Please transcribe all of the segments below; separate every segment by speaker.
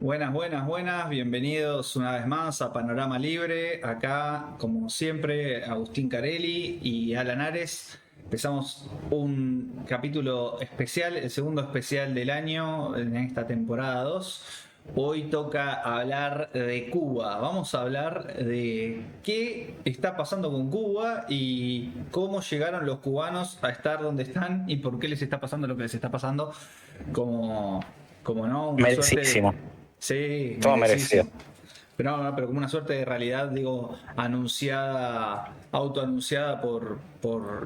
Speaker 1: Buenas, buenas, buenas. Bienvenidos una vez más a Panorama Libre. Acá, como siempre, Agustín Carelli y Alan Ares. Empezamos un capítulo especial, el segundo especial del año en esta temporada 2. Hoy toca hablar de Cuba. Vamos a hablar de qué está pasando con Cuba y cómo llegaron los cubanos a estar donde están y por qué les está pasando lo que les está pasando como, como no, una suerte de...
Speaker 2: Merecidísimo,
Speaker 1: Sí,
Speaker 2: todo merecido.
Speaker 1: merecísimo. Pero no, no, pero como una suerte de realidad, digo, anunciada, autoanunciada por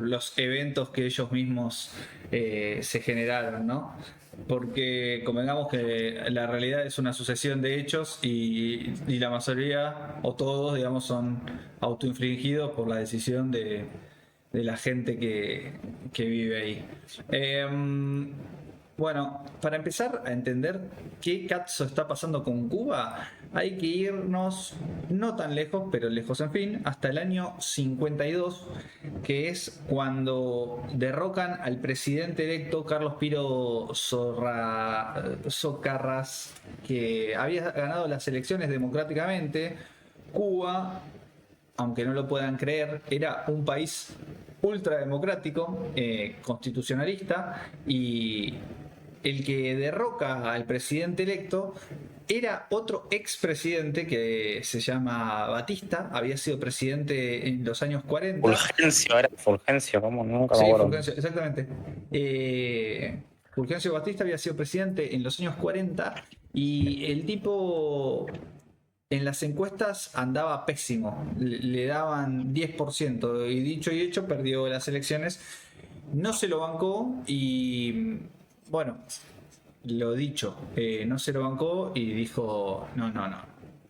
Speaker 1: los eventos que ellos mismos se generaron, ¿no? Porque convengamos que la realidad es una sucesión de hechos y la mayoría, o todos, digamos, son autoinfligidos por la decisión de la gente que vive ahí. Bueno, para empezar a entender qué cazzo está pasando con Cuba, hay que irnos no tan lejos, pero lejos en fin, hasta el año 52, que es cuando derrocan al presidente electo Carlos Piro Socarrás, que había ganado las elecciones democráticamente. Cuba, aunque no lo puedan creer, era un país ultrademocrático, constitucionalista, y el que derroca al presidente electo era otro expresidente que se llama Batista, había sido presidente en los años 40.
Speaker 2: Fulgencio, era Fulgencio, como nunca me
Speaker 1: Sí,
Speaker 2: acuerdo.
Speaker 1: Fulgencio, exactamente. Fulgencio Batista había sido presidente en los años 40 y el tipo en las encuestas andaba pésimo, le daban 10% y dicho y hecho perdió las elecciones, no se lo bancó y bueno, lo dicho, no se lo bancó y dijo, no, no, no,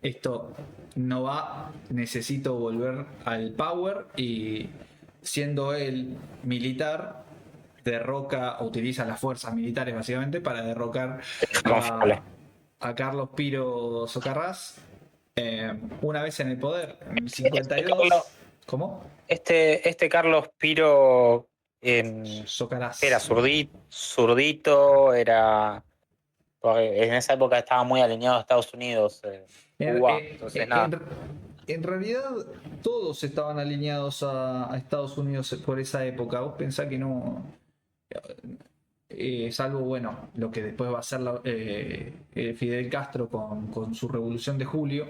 Speaker 1: esto no va, necesito volver al power y siendo él militar, derroca, utiliza las fuerzas militares básicamente para derrocar
Speaker 2: Es confiable.
Speaker 1: a, a Carlos Piro Socarrás una vez en el poder, en el
Speaker 2: Este Carlos,
Speaker 1: 52. ¿Cómo?
Speaker 2: este Carlos Piro era
Speaker 1: Socarrás.
Speaker 2: zurdito, era. Porque en esa época estaba muy alineado a Estados Unidos,
Speaker 1: En,
Speaker 2: Cuba,
Speaker 1: eh,
Speaker 2: entonces nada.
Speaker 1: en- en realidad, todos estaban alineados a Estados Unidos por esa época. Vos pensás que no. Salvo, bueno, lo que después va a ser Fidel Castro con su revolución de julio,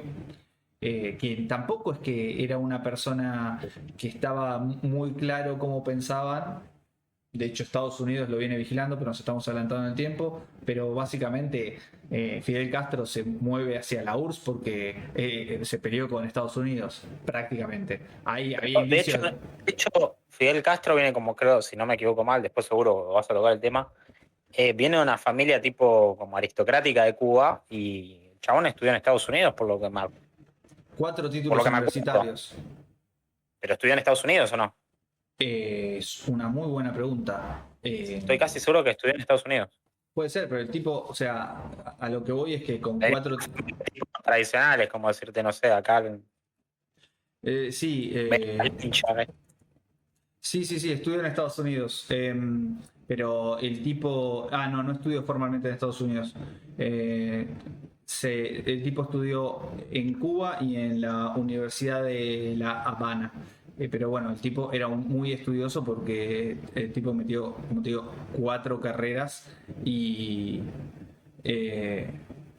Speaker 1: que tampoco es que era una persona que estaba muy claro cómo pensaban. De hecho, Estados Unidos lo viene vigilando, pero nos estamos adelantando en el tiempo. Pero básicamente Fidel Castro se mueve hacia la URSS porque se peleó con Estados Unidos, prácticamente. Ahí había
Speaker 2: De hecho,
Speaker 1: indicios.
Speaker 2: Fidel Castro viene como, creo, si no me equivoco mal, después seguro vas a tocar el tema. Viene de una familia tipo como aristocrática de Cuba y el chabón estudió en Estados Unidos,
Speaker 1: Cuatro
Speaker 2: por lo
Speaker 1: títulos
Speaker 2: que me acuerdo.
Speaker 1: universitarios.
Speaker 2: ¿Pero estudió en Estados Unidos o no?
Speaker 1: Es una muy buena pregunta.
Speaker 2: Estoy casi seguro que estudió en Estados Unidos.
Speaker 1: Puede ser, pero el tipo, o sea, a lo que voy es que con
Speaker 2: Tenía
Speaker 1: cuatro.
Speaker 2: tipos tradicionales, como decirte, no sé, acá en
Speaker 1: Sí,
Speaker 2: Benjamin.
Speaker 1: sí, sí, sí, estudió en Estados Unidos. Pero el tipo. Ah, no, no estudió formalmente en Estados Unidos. Eh, el tipo estudió en Cuba y en la Universidad de La Habana. Pero bueno, el tipo era muy estudioso porque el tipo metió, como te digo, cuatro carreras y eh,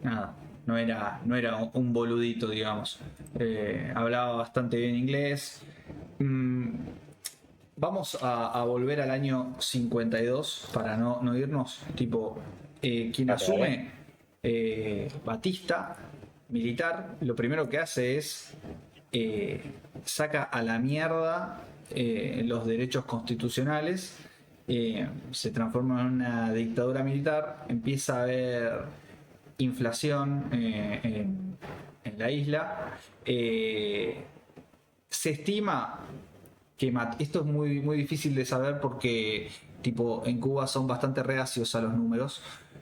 Speaker 1: nada, no era un boludito, digamos. Hablaba bastante bien inglés. Mm, Vamos a volver al año 52 para no irnos. Tipo, quien
Speaker 2: Dale, dale.
Speaker 1: asume Batista, militar, lo primero que hace es eh, saca a la mierda los derechos constitucionales, se transforma en una dictadura militar, empieza a haber inflación en la isla. Se estima que esto es muy, muy difícil de saber porque tipo en Cuba son bastante reacios a los números,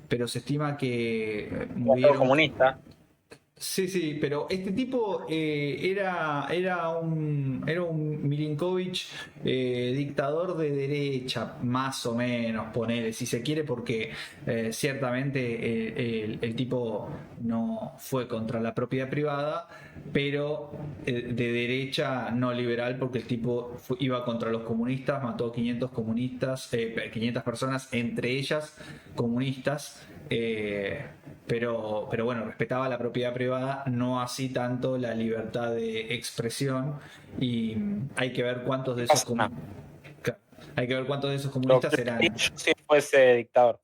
Speaker 1: pero se estima que
Speaker 2: Todo
Speaker 1: murieron.
Speaker 2: comunista.
Speaker 1: Sí, sí, pero este tipo era un Milinkovic dictador de derecha, más o menos, ponele, si se quiere, porque ciertamente el tipo no fue contra la propiedad privada, pero de derecha no liberal, porque el tipo iba contra los comunistas, mató 500 comunistas, 500 personas, entre ellas comunistas. Pero bueno, respetaba la propiedad privada, no así tanto la libertad de expresión y hay que ver cuántos de esos
Speaker 2: Pasa nada.
Speaker 1: hay que ver cuántos de esos
Speaker 2: Lo
Speaker 1: comunistas
Speaker 2: que haría
Speaker 1: eran.
Speaker 2: yo si fuese dictador.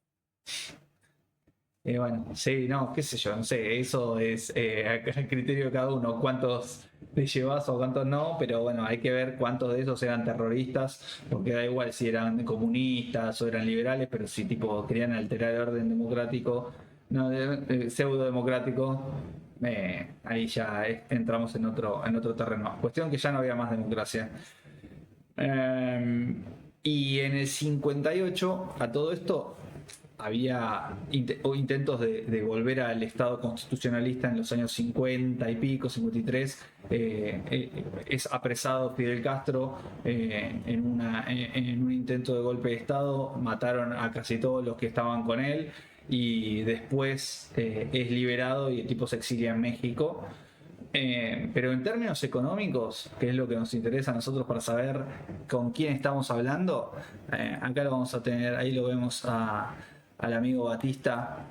Speaker 1: Bueno, sí, no, qué sé yo, no sé, eso es a criterio de cada uno, cuántos te llevas o cuántos no, pero bueno, hay que ver cuántos de esos eran terroristas, porque da igual si eran comunistas o eran liberales, pero si tipo querían alterar el orden democrático, no, pseudo democrático, ahí ya entramos en otro terreno. Cuestión que ya no había más democracia. Y en el 58, a todo esto, había intentos de volver al Estado constitucionalista en los años 50 y pico, 53. Es apresado Fidel Castro en un intento de golpe de Estado, mataron a casi todos los que estaban con él y después es liberado y el tipo se exilia en México. Pero en términos económicos, que es lo que nos interesa a nosotros para saber con quién estamos hablando, acá lo vamos a tener, ahí lo vemos al amigo Batista.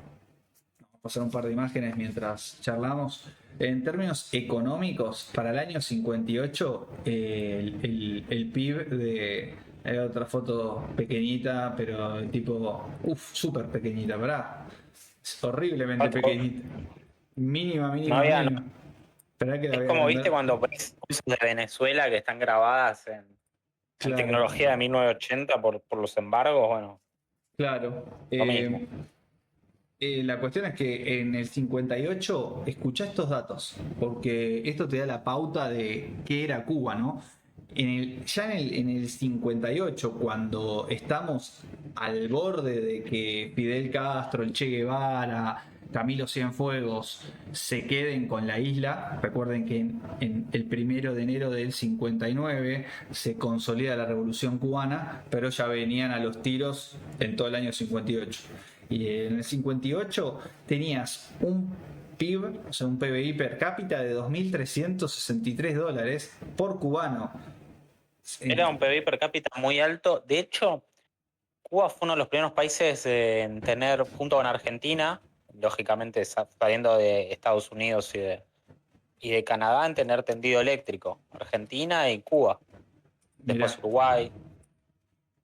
Speaker 1: Vamos a pasar un par de imágenes mientras charlamos. En términos económicos, para el año 58, el PIB de... Hay otra foto pequeñita, pero tipo, súper pequeñita, ¿verdad? Es horriblemente pequeñita. Mínima,
Speaker 2: No
Speaker 1: mínima,
Speaker 2: había,
Speaker 1: mínima. Esperá que la
Speaker 2: es
Speaker 1: voy a
Speaker 2: como viste
Speaker 1: agrandar.
Speaker 2: cuando ves cosas de Venezuela que están grabadas en
Speaker 1: Claro,
Speaker 2: tecnología de 1980 por los embargos, bueno,
Speaker 1: claro.
Speaker 2: lo mismo.
Speaker 1: La cuestión es que en el 58 escuchá estos datos, porque esto te da la pauta de qué era Cuba, ¿no? Ya en el 58, cuando estamos al borde de que Fidel Castro, el Che Guevara, Camilo Cienfuegos se queden con la isla, recuerden que en el 1 de enero del 59 se consolida la revolución cubana, pero ya venían a los tiros en todo el año 58. Y en el 58 tenías un PIB, o sea, un PBI per cápita de $2.363 por cubano.
Speaker 2: Era un PBI per cápita muy alto. De hecho, Cuba fue uno de los primeros países en tener, junto con Argentina, lógicamente saliendo de Estados Unidos y de Canadá, en tener tendido eléctrico. Argentina y Cuba. Después
Speaker 1: Mirá,
Speaker 2: Uruguay.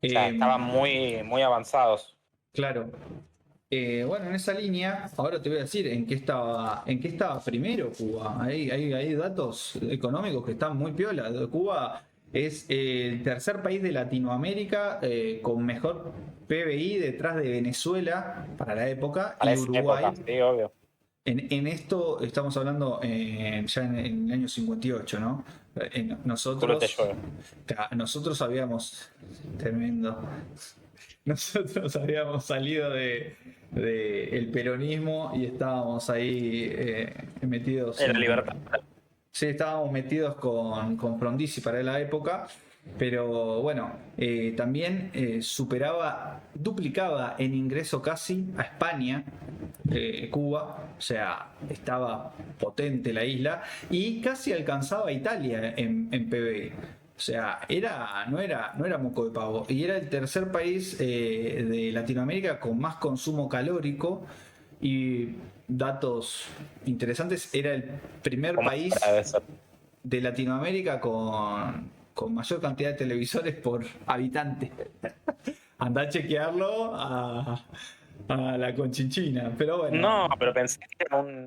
Speaker 2: O sea, estaban
Speaker 1: eh,
Speaker 2: muy, muy avanzados.
Speaker 1: claro. Bueno, en esa línea, ahora te voy a decir en qué estaba primero Cuba. Hay datos económicos que están muy piola. Cuba es el tercer país de Latinoamérica con mejor PBI detrás de Venezuela para la época
Speaker 2: Para
Speaker 1: y
Speaker 2: esa
Speaker 1: Uruguay.
Speaker 2: época, sí, obvio.
Speaker 1: En esto estamos hablando ya en el año 58, ¿no?
Speaker 2: Culo te
Speaker 1: Nosotros,
Speaker 2: llueve.
Speaker 1: nosotros habíamos, tremendo, nosotros habíamos salido de el peronismo y estábamos ahí metidos
Speaker 2: Era libertad.
Speaker 1: Sí, estábamos metidos con Frondizi para la época, pero bueno, también duplicaba en ingreso casi a España, Cuba, o sea, estaba potente la isla y casi alcanzaba a Italia en PBI. O sea, no era moco de pavo. Y era el tercer país de Latinoamérica con más consumo calórico. Y datos interesantes, era el primer
Speaker 2: Como ahora
Speaker 1: país
Speaker 2: debe ser.
Speaker 1: de Latinoamérica con mayor cantidad de televisores por habitante. Anda a chequearlo a la Conchinchina. Pero bueno,
Speaker 2: No, pero pensé que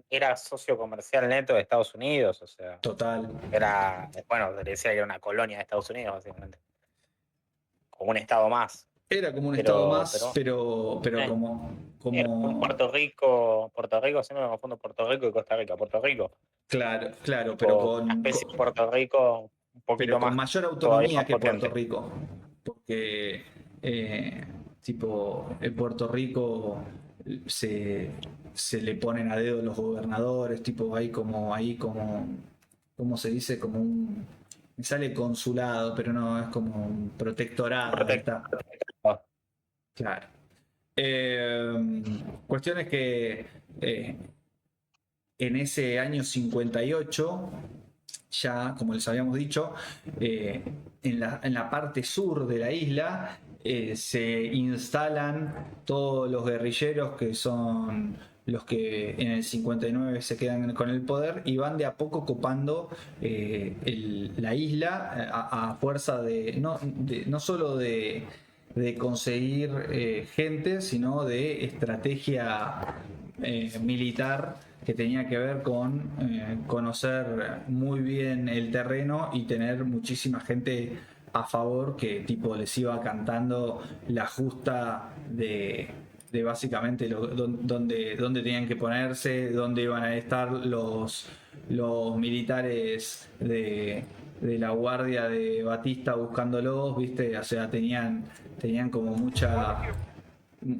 Speaker 2: era socio comercial neto de Estados Unidos, o sea,
Speaker 1: total.
Speaker 2: bueno, se le decía que era una colonia de Estados Unidos, básicamente, como un estado más,
Speaker 1: Era como un estado
Speaker 2: pero,
Speaker 1: más,
Speaker 2: pero,
Speaker 1: pero
Speaker 2: eh, un
Speaker 1: como
Speaker 2: Puerto Rico, siempre me confundo Puerto Rico y Costa Rica, Puerto Rico,
Speaker 1: claro, claro, pero
Speaker 2: tipo una especie de Puerto Rico un
Speaker 1: pero
Speaker 2: poquito
Speaker 1: con
Speaker 2: más,
Speaker 1: mayor
Speaker 2: todavía
Speaker 1: autonomía
Speaker 2: más
Speaker 1: que Puerto
Speaker 2: potente.
Speaker 1: Rico. Porque, tipo, en Puerto Rico se, se le ponen a dedo los gobernadores, tipo ¿cómo se dice? Como me sale consulado, pero no, es como un protectorado, ahí está. Claro. Cuestiones que en ese año 58, ya como les habíamos dicho, en la parte sur de la isla se instalan todos los guerrilleros que son los que en el 59 se quedan con el poder y van de a poco copando la isla a fuerza no solo de conseguir gente, sino de estrategia militar que tenía que ver con conocer muy bien el terreno y tener muchísima gente a favor que tipo les iba cantando la justa de básicamente dónde tenían que ponerse, dónde iban a estar los militares de la guardia de Batista buscándolos, ¿viste? O sea, tenían como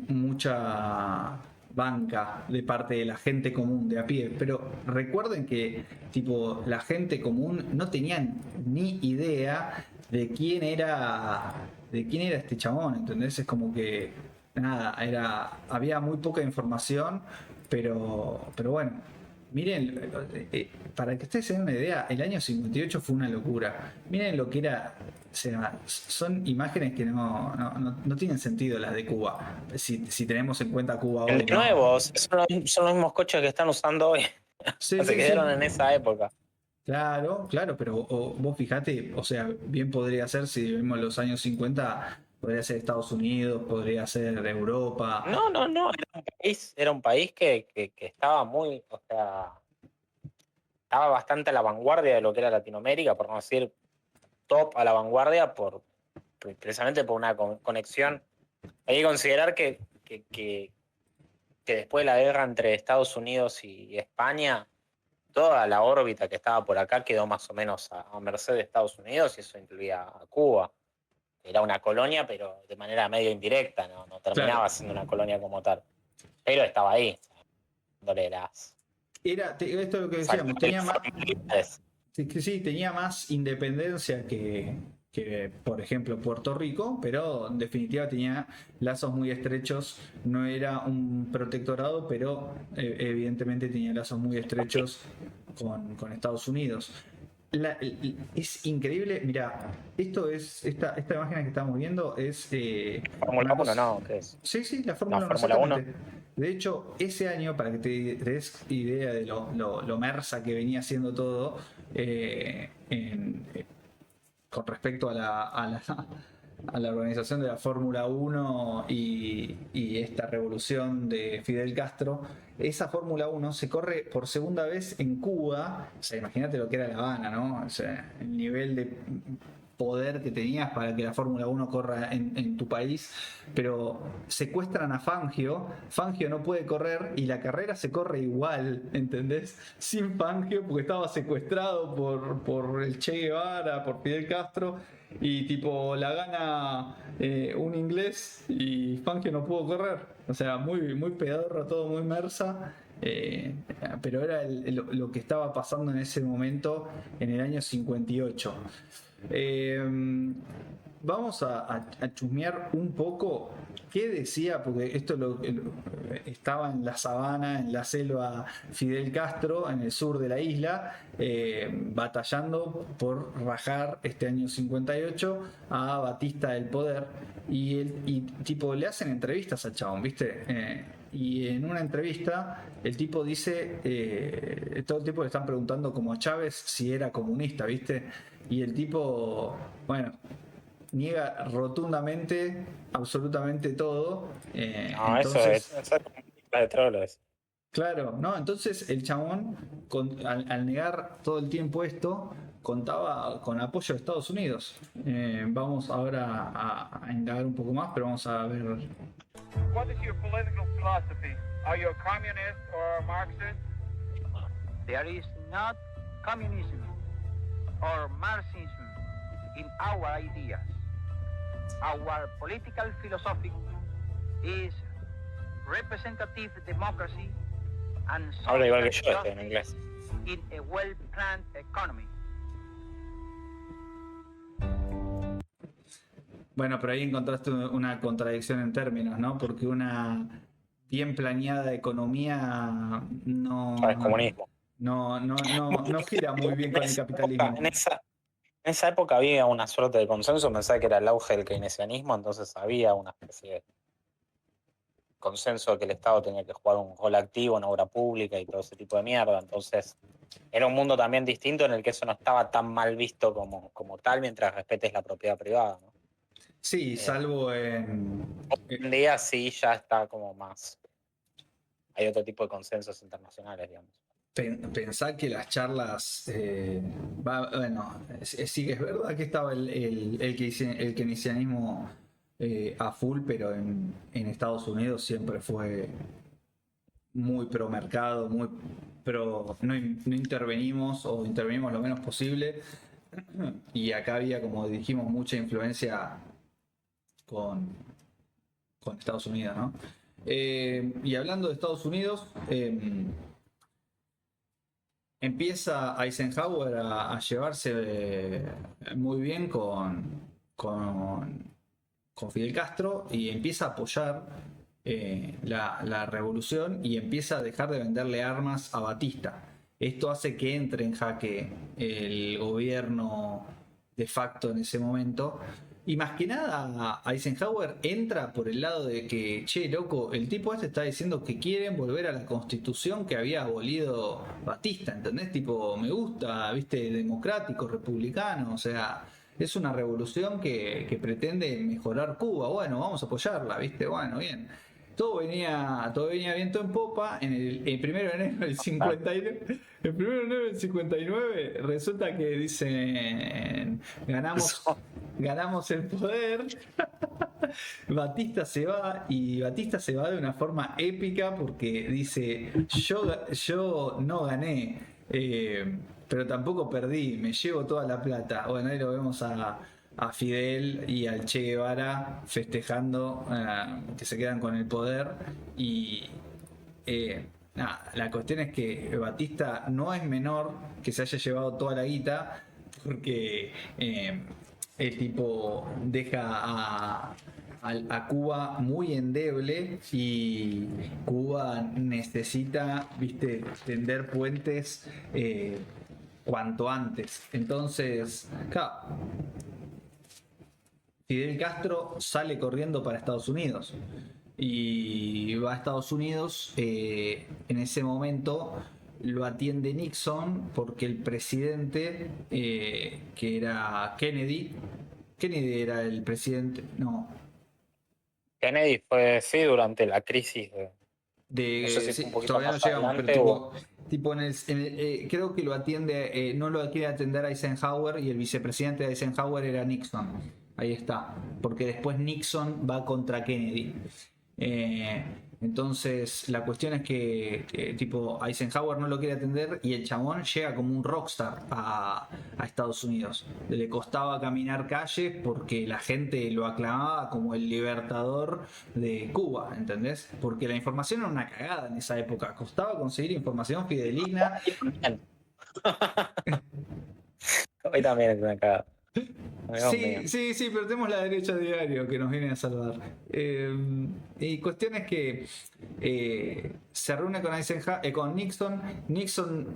Speaker 1: mucha banca de parte de la gente común de a pie, pero recuerden que tipo la gente común no tenían ni idea de quién era este chabón, ¿entendés? Es como que nada, había muy poca información, pero bueno, miren, para que ustedes se den una idea, el año 58 fue una locura. Miren lo que era, o sea, son imágenes que no tienen sentido las de Cuba, si tenemos en cuenta Cuba hoy, ¿no?
Speaker 2: Nuevos, son los mismos coches que están usando hoy.
Speaker 1: Sí,
Speaker 2: Se quedaron en esa época.
Speaker 1: Claro, pero vos fijate, o sea, bien podría ser, si vemos los años 50, podría ser Estados Unidos, podría ser Europa.
Speaker 2: No, era un país que estaba muy, o sea, estaba bastante a la vanguardia de lo que era Latinoamérica, por no decir top a la vanguardia, precisamente por una conexión. Hay que considerar que después de la guerra entre Estados Unidos y España, toda la órbita que estaba por acá quedó más o menos a merced de Estados Unidos, y eso incluía a Cuba. Era una colonia, pero de manera medio indirecta, no terminaba siendo una colonia como tal. Pero estaba ahí, dándole las...
Speaker 1: Esto es lo que decíamos, tenía más, sí, tenía más independencia que, por ejemplo, Puerto Rico, pero en definitiva tenía lazos muy estrechos. No era un protectorado, pero evidentemente tenía lazos muy estrechos con Estados Unidos. Es increíble, mira, esta imagen que estamos viendo es...
Speaker 2: Fórmula 1, ¿no? ¿Qué es?
Speaker 1: Sí, la Fórmula 1,
Speaker 2: Fórmula 1.
Speaker 1: De hecho, ese año, para que te des idea de lo mersa que venía siendo todo, con respecto a la organización de la Fórmula 1 y esta revolución de Fidel Castro, esa Fórmula 1 se corre por segunda vez en Cuba. O sea, imagínate lo que era La Habana, ¿no? O sea, el nivel de poder que tenías para que la Fórmula 1 corra en tu país, pero secuestran a Fangio no puede correr y la carrera se corre igual, ¿entendés? Sin Fangio, porque estaba secuestrado por el Che Guevara, por Fidel Castro, y tipo la gana un inglés y Fangio no pudo correr. O sea, muy, muy pedorro, todo muy mersa. Pero era lo que estaba pasando en ese momento en el año 58. Vamos a chusmear un poco qué decía, porque esto estaba en la sabana, en la selva, Fidel Castro, en el sur de la isla, batallando por rajar este año 58 a Batista del poder, y tipo le hacen entrevistas al chabón, ¿viste? Y en una entrevista el tipo dice, todo el tiempo le están preguntando como a Chávez si era comunista, ¿viste? Y el tipo, bueno, niega rotundamente absolutamente todo.
Speaker 2: Entonces, eso es la de trolos.
Speaker 1: Claro, ¿no? Entonces el chabón, al negar todo el tiempo esto, contaba con apoyo de Estados Unidos. Vamos ahora a indagar un poco más, pero vamos a ver.
Speaker 3: What is your political philosophy? Are you a communist or a Marxist?
Speaker 4: There is not communism or Marxism in our ideas. Our political philosophy is representative democracy and
Speaker 2: Habla igual que
Speaker 4: social
Speaker 2: yo en inglés.
Speaker 4: justice in a well-planned economy.
Speaker 1: Bueno, pero ahí encontraste una contradicción en términos, ¿no? Porque una bien planeada economía
Speaker 2: Es comunismo.
Speaker 1: no gira muy bien con el capitalismo.
Speaker 2: En esa época había una suerte de consenso, pensaba que era el auge del keynesianismo, entonces había una especie de consenso de que el Estado tenía que jugar un rol activo en obra pública y todo ese tipo de mierda. Entonces era un mundo también distinto en el que eso no estaba tan mal visto como tal mientras respetes la propiedad privada, ¿no?
Speaker 1: Sí, salvo en...
Speaker 2: Hoy en día sí ya está como más... Hay otro tipo de consensos internacionales, digamos.
Speaker 1: Pensar que las charlas, bueno, sí que es verdad que estaba el keynesianismo a full, pero en Estados Unidos siempre fue muy pro mercado, muy pro, no intervenimos o intervenimos lo menos posible, y acá había, como dijimos, mucha influencia con Estados Unidos, ¿no? Y hablando de Estados Unidos, empieza Eisenhower a llevarse muy bien con Fidel Castro y empieza a apoyar la revolución y empieza a dejar de venderle armas a Batista. Esto hace que entre en jaque el gobierno de facto en ese momento. Y más que nada, Eisenhower entra por el lado de que, che, loco, el tipo este está diciendo que quieren volver a la constitución que había abolido Batista, ¿entendés? Tipo, me gusta, viste, democrático, republicano, o sea, es una revolución que pretende mejorar Cuba. Bueno, vamos a apoyarla, viste, bueno, bien. Todo venía viento en popa. El 1 de enero del 59, el 1 de enero del 59 resulta que dicen ganamos el poder. Batista se va y Batista se va de una forma épica porque dice yo no gané, pero tampoco perdí, me llevo toda la plata. Bueno, ahí lo vemos a Fidel y al Che Guevara festejando que se quedan con el poder y la cuestión es que Batista no es menor que se haya llevado toda la guita porque el tipo deja a Cuba muy endeble y Cuba necesita, viste, tender puentes cuanto antes. Entonces, claro, Fidel Castro sale corriendo para Estados Unidos y va a Estados Unidos. En ese momento lo atiende Nixon porque el presidente, que era Kennedy era el presidente, no,
Speaker 2: Kennedy fue, sí, durante la crisis no sé si
Speaker 1: sí,
Speaker 2: un poquito
Speaker 1: todavía no
Speaker 2: más
Speaker 1: llegamos, pero
Speaker 2: adelante
Speaker 1: tipo creo que lo atiende, no lo quiere atender Eisenhower y el vicepresidente de Eisenhower era Nixon. Ahí está, porque después Nixon va contra Kennedy. Entonces la cuestión es que tipo Eisenhower no lo quiere atender y el chabón llega como un rockstar a Estados Unidos. Le costaba caminar calles porque la gente lo aclamaba como el libertador de Cuba, ¿entendés? Porque la información era una cagada en esa época, costaba conseguir información fidedigna.
Speaker 2: Hoy también es una cagada.
Speaker 1: Sí, pero tenemos la derecha diario que nos viene a salvar. Y cuestión es que se reúne con Nixon. Nixon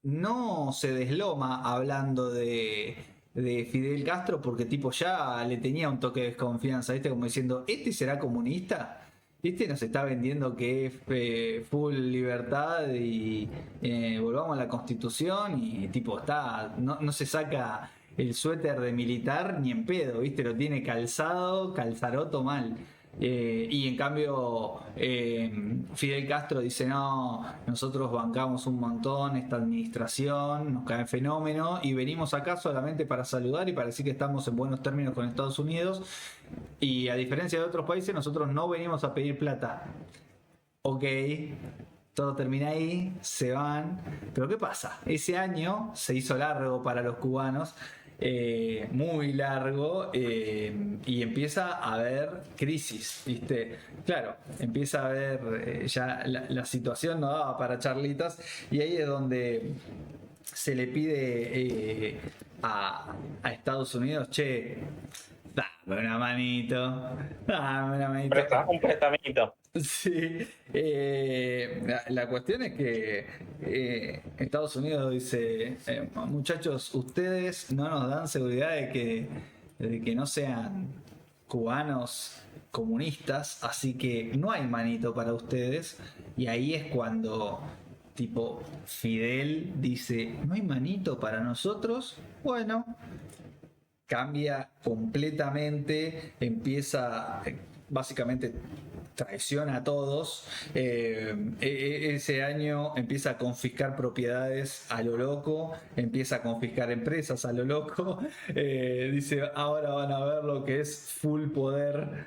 Speaker 1: no se desloma hablando de Fidel Castro porque tipo ya le tenía un toque de desconfianza, ¿viste? Como diciendo, ¿este será comunista? Este nos está vendiendo que es full libertad y volvamos a la constitución y tipo no se saca el suéter de militar ni en pedo, ¿viste? Lo tiene calzado, calzaroto mal. Y en cambio Fidel Castro dice no, nosotros bancamos un montón esta administración, nos cae fenómeno y venimos acá solamente para saludar y para decir que estamos en buenos términos con Estados Unidos y a diferencia de otros países nosotros no venimos a pedir plata. Ok, todo termina ahí, se van, pero ¿qué pasa? Ese año se hizo largo para los cubanos muy largo, y empieza a haber crisis, ¿viste? Claro, empieza a haber ya la situación no daba para charlitas, y ahí es donde se le pide a Estados Unidos, che, dame una manito, dame una manito.
Speaker 2: Un prestamito.
Speaker 1: Sí, la cuestión es que Estados Unidos dice, muchachos, ustedes no nos dan seguridad de que no sean cubanos comunistas, así que no hay manito para ustedes. Y ahí es cuando tipo Fidel dice, no hay manito para nosotros. Bueno, cambia completamente, empieza básicamente traiciona a todos. Ese año empieza a confiscar propiedades a lo loco, empieza a confiscar empresas a lo loco. Dice, ahora van a ver lo que es full poder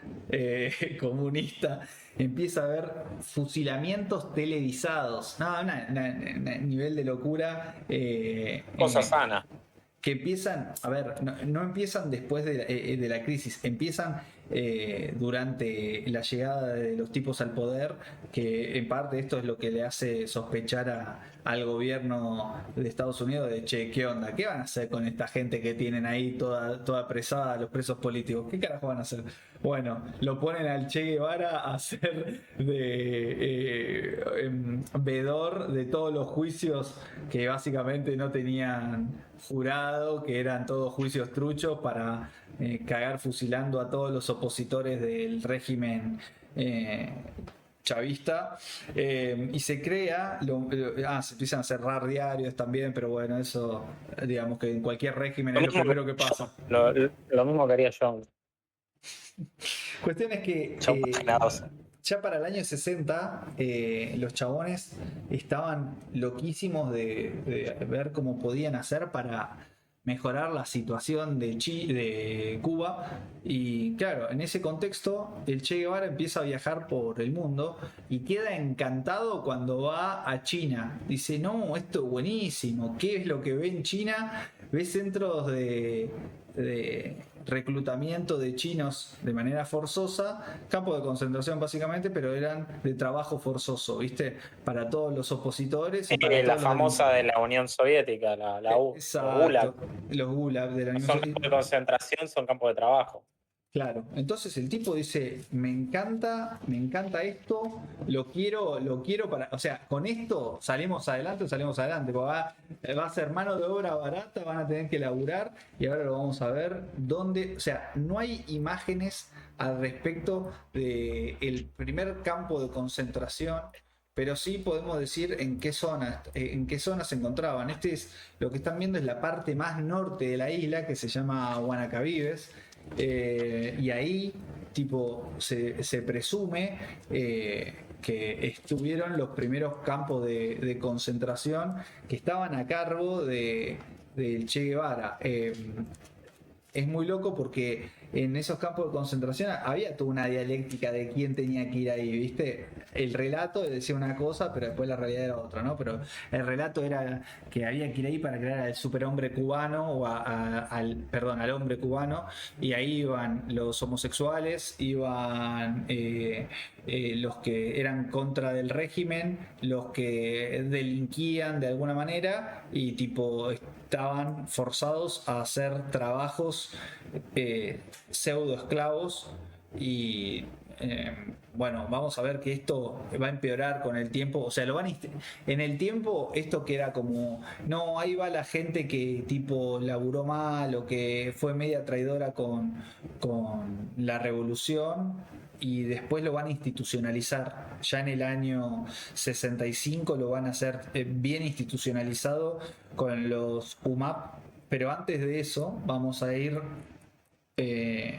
Speaker 1: comunista. Empieza a haber fusilamientos televisados. No, nivel de locura.
Speaker 2: Cosa sana.
Speaker 1: Que empiezan, a ver, no empiezan después de la crisis, empiezan durante la llegada de los tipos al poder, que en parte esto es lo que le hace sospechar al gobierno de Estados Unidos de, che, ¿qué onda? ¿Qué van a hacer con esta gente que tienen ahí toda apresada, los presos políticos? ¿Qué carajo van a hacer? Bueno, lo ponen al Che Guevara a ser vedor de todos los juicios que básicamente no tenían jurado, que eran todos juicios truchos para cagar fusilando a todos los opositores del régimen chavista, y se crea se empiezan a cerrar diarios también, pero bueno, eso digamos que en cualquier régimen es lo primero que pasa.
Speaker 2: Lo mismo que haría yo.
Speaker 1: Cuestión es que ya para el año 60 los chabones estaban loquísimos de ver cómo podían hacer para mejorar la situación de Cuba. Y claro, en ese contexto el Che Guevara empieza a viajar por el mundo y queda encantado cuando va a China. Dice, no, esto es buenísimo. ¿Qué es lo que ve en China? Ve centros de reclutamiento de chinos de manera forzosa, campo de concentración básicamente, pero eran de trabajo forzoso, ¿viste? Para todos los opositores. Y para
Speaker 2: la famosa de la Unión Soviética, la
Speaker 1: Gulag. Los Gulag de la Unión Soviética.
Speaker 2: Son campos de concentración, son campos de trabajo.
Speaker 1: Claro, entonces el tipo dice, me encanta esto, lo quiero para, o sea, con esto salimos adelante, porque va a ser mano de obra barata, van a tener que laburar, y ahora lo vamos a ver dónde, o sea, no hay imágenes al respecto del primer campo de concentración, pero sí podemos decir en qué zonas se encontraban. Lo que están viendo es la parte más norte de la isla, que se llama Guanacabibes. Y ahí tipo se presume que estuvieron los primeros campos de concentración que estaban a cargo del Che Guevara. Es muy loco porque en esos campos de concentración había toda una dialéctica de quién tenía que ir ahí, ¿viste? El relato decía una cosa, pero después la realidad era otra, ¿no? Pero el relato era que había que ir ahí para crear al superhombre cubano, o al hombre cubano, y ahí iban los homosexuales, iban los que eran contra del régimen, los que delinquían de alguna manera, y tipo estaban forzados a hacer trabajos pseudo esclavos. Y bueno, vamos a ver que esto va a empeorar con el tiempo. O sea, en el tiempo esto queda como, no, ahí va la gente que tipo laburó mal o que fue media traidora con la revolución, y después lo van a institucionalizar. Ya en el año 65 lo van a hacer bien institucionalizado con los UMAP, pero antes de eso vamos a ir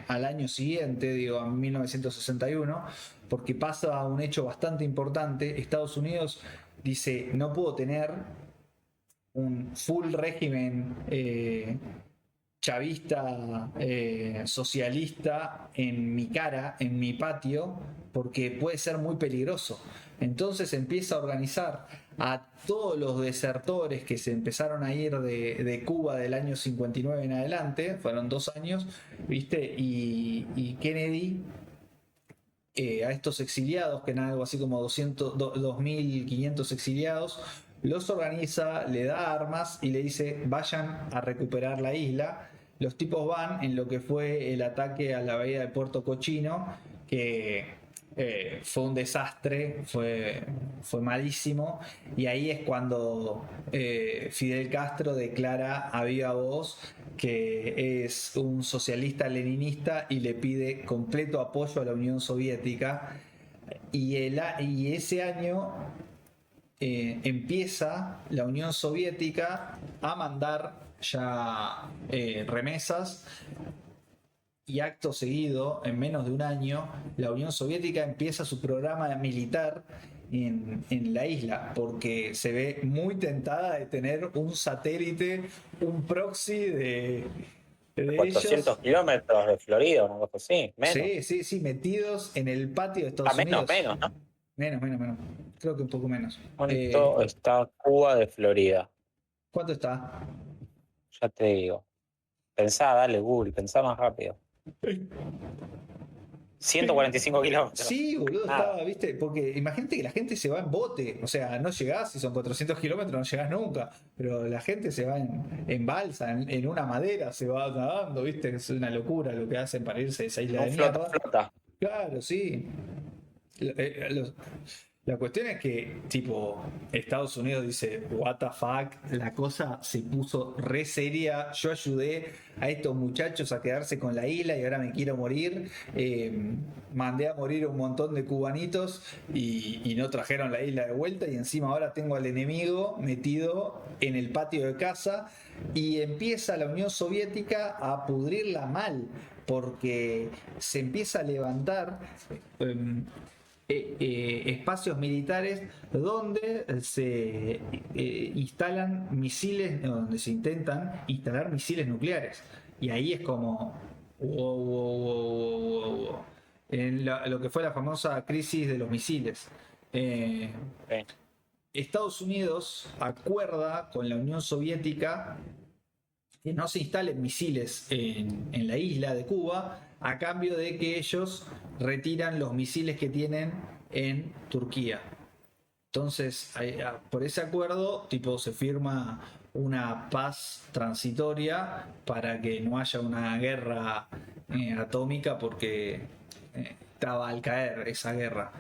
Speaker 1: al año siguiente, digo, a 1961, porque pasa un hecho bastante importante. Estados Unidos dice, no puedo tener un full régimen chavista, socialista en mi cara, en mi patio, porque puede ser muy peligroso. Entonces empieza a organizar a todos los desertores que se empezaron a ir de Cuba del año 59 en adelante, fueron 2 años, ¿viste? Y Kennedy, a estos exiliados, que eran algo así como 2.500 exiliados, los organiza, le da armas y le dice, vayan a recuperar la isla. Los tipos van en lo que fue el ataque a la bahía de Puerto Cochino, que fue un desastre, fue malísimo, y ahí es cuando Fidel Castro declara a viva voz que es un socialista leninista y le pide completo apoyo a la Unión Soviética. Y ese año empieza la Unión Soviética a mandar ya remesas, y acto seguido, en menos de un año, la Unión Soviética empieza su programa militar en la isla, porque se ve muy tentada de tener un satélite, un proxy de
Speaker 2: 400
Speaker 1: ellos.
Speaker 2: kilómetros de Florida, una cosa así, menos.
Speaker 1: Sí, metidos en el patio de Estados Unidos.
Speaker 2: Menos, ¿no?
Speaker 1: Menos. Creo que un poco menos.
Speaker 2: ¿Cuánto está Cuba de Florida?
Speaker 1: ¿Cuánto está?
Speaker 2: Ya te digo. Pensá, dale, Google, pensá más rápido. 145 kilómetros.
Speaker 1: Sí, boludo, estaba, viste, porque imagínate que la gente se va en bote, o sea, no llegás, si son 400 kilómetros no llegás nunca, pero la gente se va en balsa, en una madera, se va nadando, viste, es una locura lo que hacen para irse de esa isla de mierda.
Speaker 2: Flota.
Speaker 1: Claro, sí. La cuestión es que, tipo, Estados Unidos dice, what the fuck, la cosa se puso re seria, yo ayudé a estos muchachos a quedarse con la isla y ahora me quiero morir, mandé a morir un montón de cubanitos y no trajeron la isla de vuelta, y encima ahora tengo al enemigo metido en el patio de casa, y empieza la Unión Soviética a pudrirla mal, porque se empieza a levantar espacios militares donde se instalan misiles, donde se intentan instalar misiles nucleares. Y ahí es como wow. En lo que fue la famosa crisis de los misiles. Estados Unidos acuerda con la Unión Soviética que no se instalen misiles en la isla de Cuba, a cambio de que ellos retiran los misiles que tienen en Turquía. Entonces, por ese acuerdo, tipo, se firma una paz transitoria para que no haya una guerra atómica, porque estaba al caer esa guerra.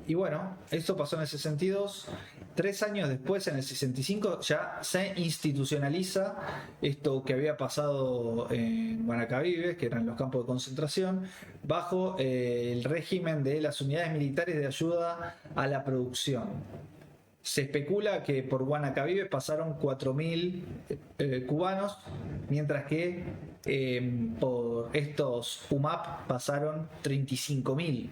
Speaker 1: Y bueno, esto pasó en el 62. 3 años después, en el 65, ya se institucionaliza esto que había pasado en Guanacavives, que eran los campos de concentración, bajo el régimen de las unidades militares de ayuda a la producción. Se especula que por Guanacavives pasaron 4.000 cubanos, mientras que por estos UMAP pasaron 35.000.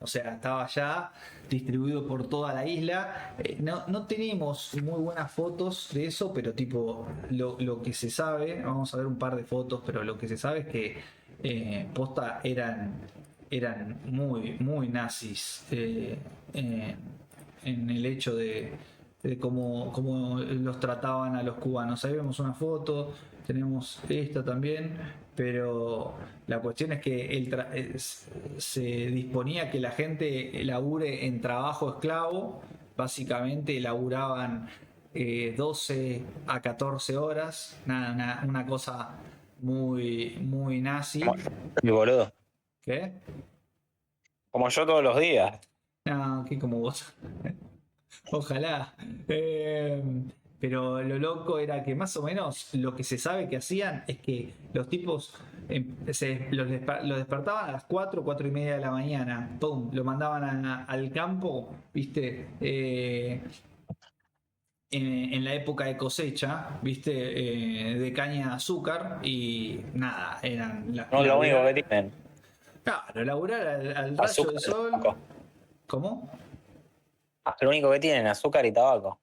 Speaker 1: O sea, estaba ya distribuido por toda la isla. No tenemos muy buenas fotos de eso, pero tipo, lo que se sabe, vamos a ver un par de fotos, pero lo que se sabe es que posta eran muy nazis en el hecho de cómo los trataban a los cubanos. Ahí vemos una foto, tenemos esta también, pero la cuestión es que se disponía que la gente labure en trabajo esclavo. Básicamente laburaban 12 a 14 horas, una cosa muy nazi.
Speaker 2: Mi boludo.
Speaker 1: ¿Qué?
Speaker 2: Como yo todos los días.
Speaker 1: No, que como vos. Ojalá. Pero lo loco era que más o menos lo que se sabe que hacían es que los tipos los despertaban a las 4:30 de la mañana, ¡pum! Lo mandaban al campo, ¿viste? En la época de cosecha, ¿viste? De caña de azúcar, y nada, eran...
Speaker 2: No, lo único que tienen.
Speaker 1: Claro, laburar al rayo del sol.
Speaker 2: Tabaco.
Speaker 1: ¿Cómo?
Speaker 2: Lo único que tienen, azúcar y tabaco.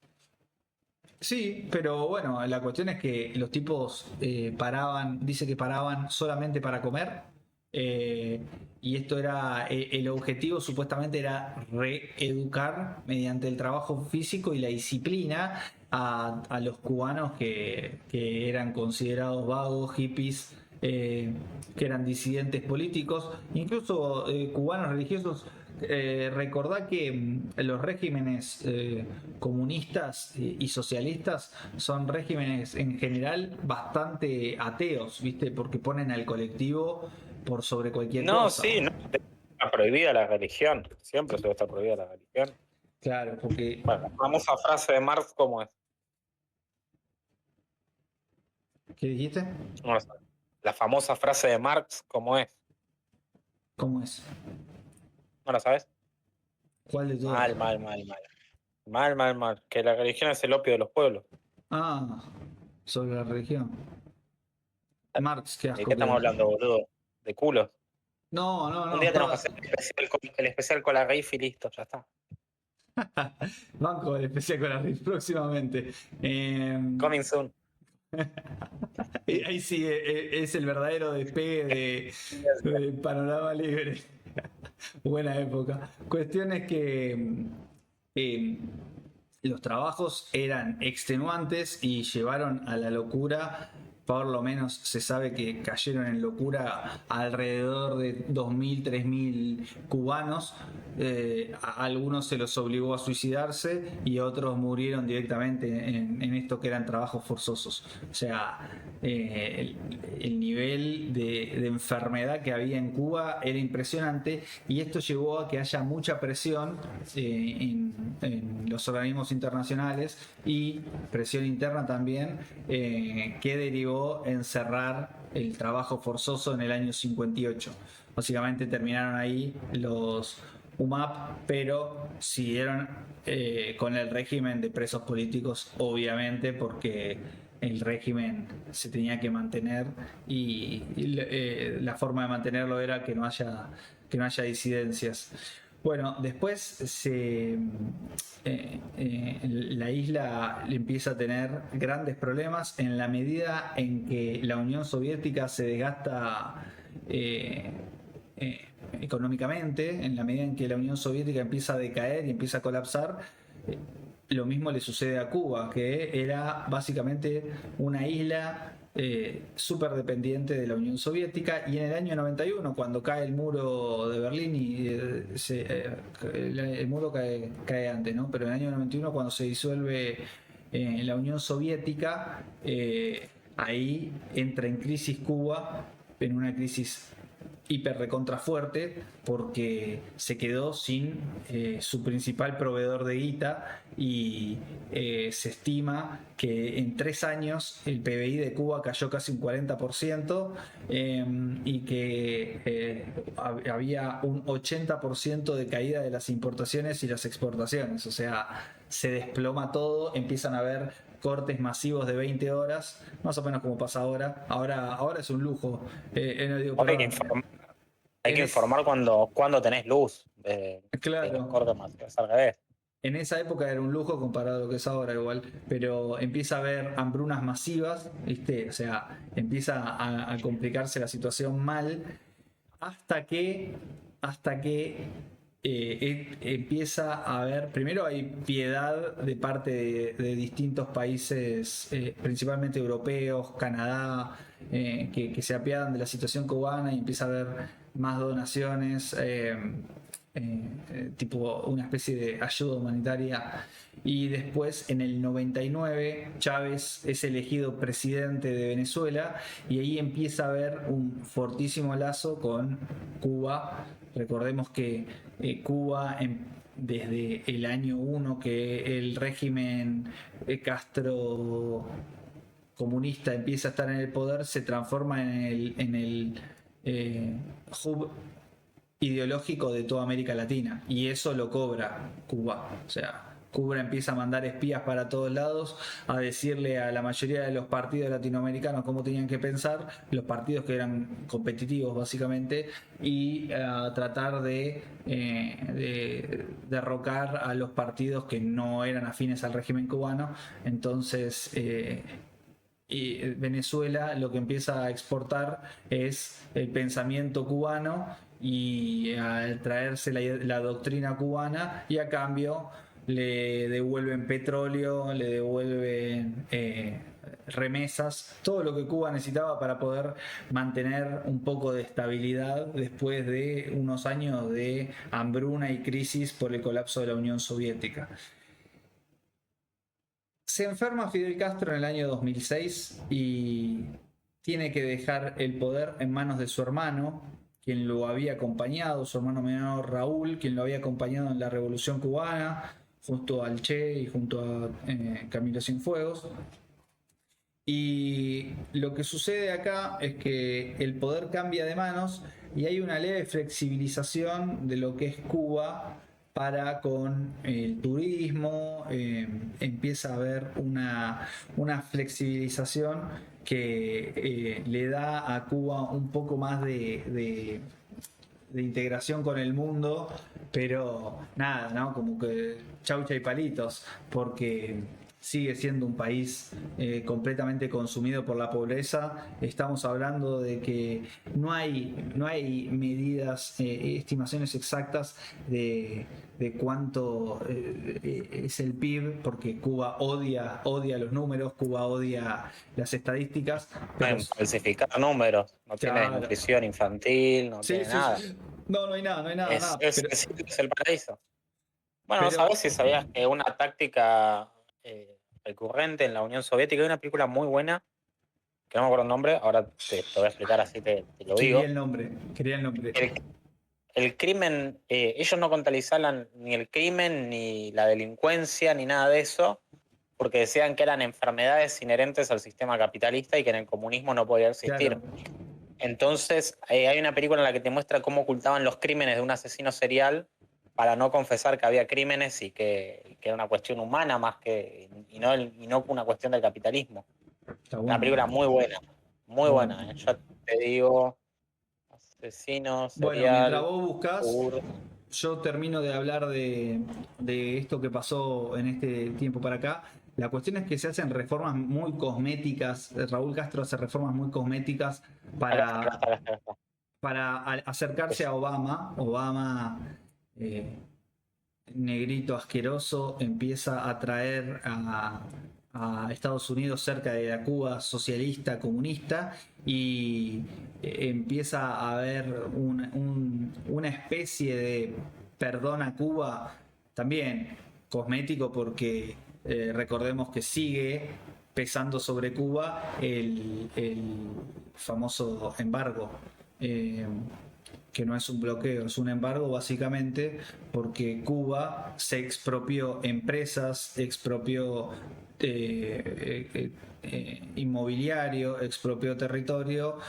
Speaker 1: Sí, pero bueno, la cuestión es que los tipos dice que paraban solamente para comer, Y esto era, el objetivo supuestamente era reeducar mediante el trabajo físico y la disciplina a los cubanos que eran considerados vagos, hippies, que eran disidentes políticos, incluso cubanos religiosos. Recordá que los regímenes comunistas y socialistas son regímenes en general bastante ateos, ¿viste? Porque ponen al colectivo por sobre cualquier
Speaker 2: No,
Speaker 1: cosa.
Speaker 2: sí, no, está prohibida la religión. Siempre se está prohibida la religión.
Speaker 1: Claro, porque...
Speaker 2: Bueno, la famosa frase de Marx, ¿cómo es?
Speaker 1: ¿Qué dijiste?
Speaker 2: No lo sabes. La famosa frase de Marx, ¿cómo es?
Speaker 1: ¿Cómo es?
Speaker 2: ¿No la sabes?
Speaker 1: ¿Cuál de todas?
Speaker 2: Mal. Mal. Que la religión es el opio de los pueblos.
Speaker 1: Ah, sobre la religión. Marx, qué
Speaker 2: ¿De
Speaker 1: asco.
Speaker 2: qué estamos hablando, boludo? ¿De culos?
Speaker 1: No,
Speaker 2: Un día tenemos que
Speaker 1: estaba...
Speaker 2: hacer el especial con la Riff y listo, ya está.
Speaker 1: Banco el especial con la RIF próximamente.
Speaker 2: Coming soon.
Speaker 1: Ahí sí, es el verdadero despegue de Panorama Libre. Buena época. Cuestión es que eh, los trabajos eran extenuantes y llevaron a la locura. Por lo menos se sabe que cayeron en locura alrededor de 2.000, 3.000 cubanos. A algunos se los obligó a suicidarse y otros murieron directamente en esto que eran trabajos forzosos. O sea, el nivel de enfermedad que había en Cuba era impresionante y esto llevó a que haya mucha presión en los organismos internacionales y presión interna también, que derivó en cerrar el trabajo forzoso en el año 58. Básicamente terminaron ahí los UMAP, pero siguieron con el régimen de presos políticos, obviamente, porque el régimen se tenía que mantener y la forma de mantenerlo era que no haya disidencias. Bueno, después la isla empieza a tener grandes problemas en la medida en que la Unión Soviética se desgasta económicamente, en la medida en que la Unión Soviética empieza a decaer y empieza a colapsar. Lo mismo le sucede a Cuba, que era básicamente una isla súper dependiente de la Unión Soviética, y en el año 91, cuando cae el muro de Berlín, y el muro cae antes, ¿no? Pero en el año 91, cuando se disuelve la Unión Soviética, ahí entra en crisis Cuba, en una crisis hiper recontra fuerte, porque se quedó sin su principal proveedor de guita y se estima que en 3 años el PBI de Cuba cayó casi un 40%, y que había un 80% de caída de las importaciones y las exportaciones. O sea, se desploma todo, empiezan a haber cortes masivos de 20 horas, más o menos como pasa ahora. Ahora es un lujo. No digo,
Speaker 2: Hay
Speaker 1: perdón,
Speaker 2: que informar cuando tenés luz.
Speaker 1: claro.
Speaker 2: De los cortes más, es al revés.
Speaker 1: En esa época era un lujo comparado a lo que es ahora igual, pero empieza a haber hambrunas masivas, ¿viste? O sea, empieza a complicarse la situación mal, hasta que empieza a haber, primero hay piedad de parte de distintos países, principalmente europeos, Canadá, que se apiadan de la situación cubana, y empieza a haber más donaciones, tipo una especie de ayuda humanitaria. Y después, en el 99, Chávez es elegido presidente de Venezuela, y ahí empieza a haber un fortísimo lazo con Cuba. Recordemos que Cuba, desde el año 1 que el régimen Castro comunista empieza a estar en el poder, se transforma en el hub ideológico de toda América Latina, y eso lo cobra Cuba. O sea, Cuba empieza a mandar espías para todos lados, a decirle a la mayoría de los partidos latinoamericanos cómo tenían que pensar, los partidos que eran competitivos básicamente, y a tratar de derrocar a los partidos que no eran afines al régimen cubano. Entonces y Venezuela lo que empieza a exportar es el pensamiento cubano y al traerse la doctrina cubana, y a cambio le devuelven petróleo, le devuelven remesas, todo lo que Cuba necesitaba para poder mantener un poco de estabilidad después de unos años de hambruna y crisis por el colapso de la Unión Soviética. Se enferma Fidel Castro en el año 2006 y tiene que dejar el poder en manos de su hermano, quien lo había acompañado, su hermano menor Raúl, quien lo había acompañado en la Revolución Cubana, junto al Che y junto a Camilo Cienfuegos. Y lo que sucede acá es que el poder cambia de manos y hay una leve flexibilización de lo que es Cuba para con el turismo. Empieza a haber una flexibilización que le da a Cuba un poco más de integración con el mundo, pero nada, ¿no? Como que chaucha y palitos, porque sigue siendo un país completamente consumido por la pobreza. Estamos hablando de que no hay medidas, estimaciones exactas de cuánto es el PIB, porque Cuba odia los números, Cuba odia las estadísticas.
Speaker 2: Pero falsificar números, no tiene nutrición infantil, no tiene nada.
Speaker 1: Sí. No hay nada,
Speaker 2: Es el paraíso. Bueno, ¿sabes si sabías que una táctica recurrente en la Unión Soviética? Hay una película muy buena, que no me acuerdo el nombre, ahora te voy a explicar, así te lo digo.
Speaker 1: Quería el nombre.
Speaker 2: El crimen, ellos no contabilizaban ni el crimen, ni la delincuencia, ni nada de eso, porque decían que eran enfermedades inherentes al sistema capitalista y que en el comunismo no podía existir. Claro. Entonces, hay una película en la que te muestra cómo ocultaban los crímenes de un asesino serial para no confesar que había crímenes y que era una cuestión humana más que y no una cuestión del capitalismo. Está bueno. Una película muy buena, muy buena. Yo te digo, asesino serial.
Speaker 1: Bueno, mientras vos buscás, yo termino de hablar de esto que pasó en este tiempo para acá. La cuestión es que se hacen reformas muy cosméticas. Raúl Castro hace reformas muy cosméticas para acercarse a Obama. Obama, negrito asqueroso, empieza a traer a Estados Unidos cerca de la Cuba socialista, comunista, y empieza a haber una especie de perdón a Cuba, también cosmético, porque recordemos que sigue pesando sobre Cuba el famoso embargo, que no es un bloqueo, es un embargo básicamente porque Cuba se expropió empresas, expropió inmobiliario, expropió territorio,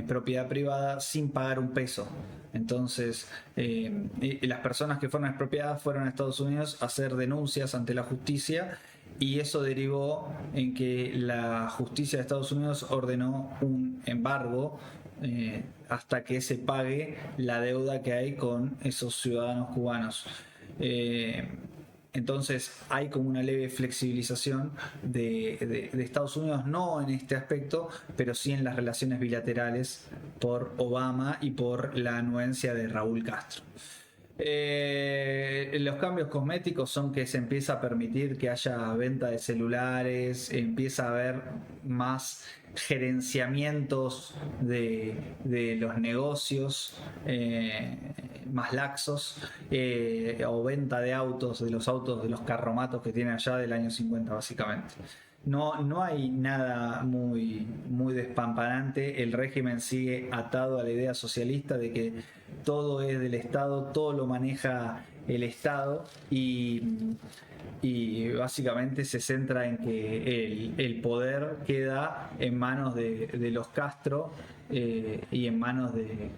Speaker 1: propiedad privada, sin pagar un peso. Entonces, las personas que fueron expropiadas fueron a Estados Unidos a hacer denuncias ante la justicia, y eso derivó en que la justicia de Estados Unidos ordenó un embargo hasta que se pague la deuda que hay con esos ciudadanos cubanos. Entonces hay como una leve flexibilización de Estados Unidos, no en este aspecto, pero sí en las relaciones bilaterales por Obama y por la anuencia de Raúl Castro. Los cambios cosméticos son que se empieza a permitir que haya venta de celulares, empieza a haber más gerenciamientos de los negocios más laxos, o venta de autos, de los carromatos que tienen allá del año 50 básicamente. No hay nada muy despampanante. El régimen sigue atado a la idea socialista de que todo es del Estado, todo lo maneja el Estado, y básicamente se centra en que el poder queda en manos de los Castro y en manos de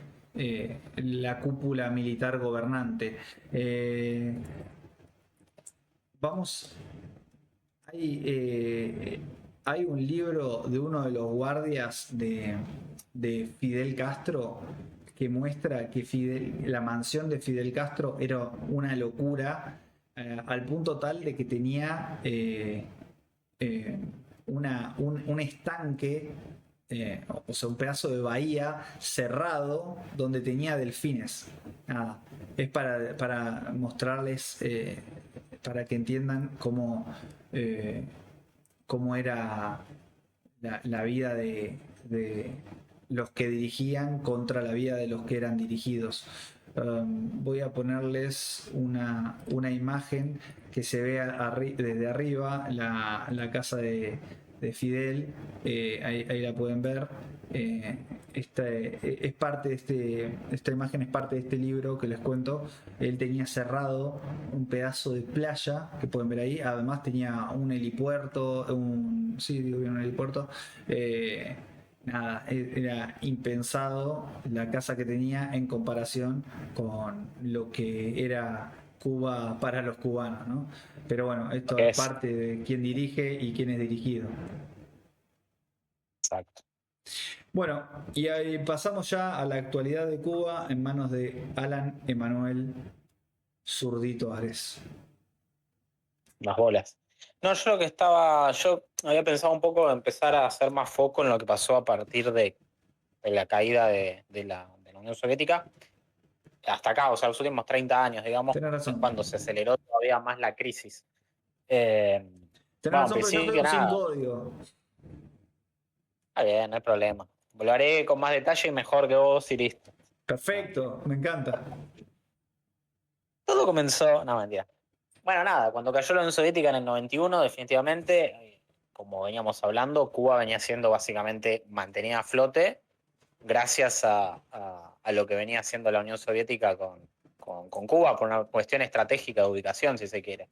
Speaker 1: la cúpula militar gobernante. Hay un libro de uno de los guardias de Fidel Castro que muestra que la mansión de Fidel Castro era una locura, al punto tal de que tenía un estanque, o sea, un pedazo de bahía cerrado donde tenía delfines. Nada, es para mostrarles, para que entiendan cómo era la vida de los que dirigían contra la vida de los que eran dirigidos. Voy a ponerles una imagen que se ve desde arriba, la casa de Fidel. Ahí la pueden ver. Es parte de esta imagen es parte de este libro que les cuento. Él tenía cerrado un pedazo de playa que pueden ver ahí. Además tenía un helipuerto, sí, digo bien, un helipuerto. Nada, era impensado la casa que tenía en comparación con lo que era Cuba para los cubanos, ¿no? Pero bueno, esto es parte de quién dirige y quién es dirigido.
Speaker 2: Exacto.
Speaker 1: Bueno, y ahí pasamos ya a la actualidad de Cuba en manos de Alan Emanuel Zurdito Ares.
Speaker 2: Las bolas. No, yo había pensado un poco empezar a hacer más foco en lo que pasó a partir de la caída de la Unión Soviética hasta acá, o sea, los últimos 30 años, digamos, es cuando se aceleró todavía más la crisis.
Speaker 1: Tenés razón, pero yo
Speaker 2: que
Speaker 1: sin
Speaker 2: nada.
Speaker 1: código.
Speaker 2: Está bien, no hay problema. Lo haré con más detalle y mejor que vos y listo.
Speaker 1: Perfecto, me encanta.
Speaker 2: Todo comenzó... No, mentira. Bueno, nada, cuando cayó la Unión Soviética en el 91, definitivamente, como veníamos hablando, Cuba venía siendo básicamente mantenida a flote gracias a lo que venía haciendo la Unión Soviética con Cuba, por una cuestión estratégica de ubicación, si se quiere.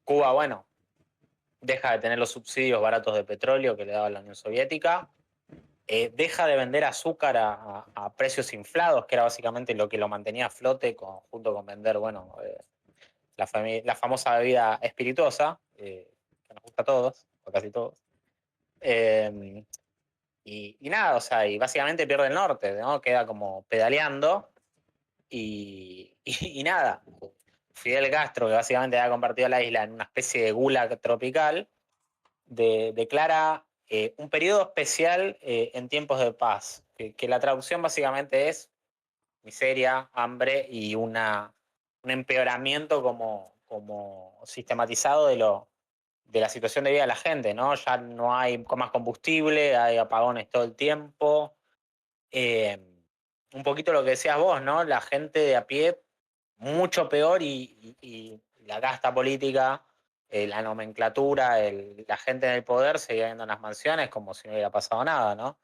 Speaker 2: Cuba, bueno, deja de tener los subsidios baratos de petróleo que le daba la Unión Soviética, deja de vender azúcar a precios inflados, que era básicamente lo que lo mantenía a flote, junto con vender, bueno, la famosa bebida espirituosa, que nos gusta a todos, o casi todos. Y nada, o sea, y básicamente pierde el norte, ¿no? Queda como pedaleando y nada. Fidel Castro, que básicamente había convertido la isla en una especie de gulag tropical, declara un periodo especial en tiempos de paz, que la traducción básicamente es miseria, hambre y un empeoramiento como sistematizado de la situación de vida de la gente, ¿no? Ya no hay más combustible, hay apagones todo el tiempo. Un poquito lo que decías vos, ¿no? La gente de a pie, mucho peor y la casta política, la nomenclatura, la gente en el poder seguía viendo en las mansiones como si no hubiera pasado nada, ¿no?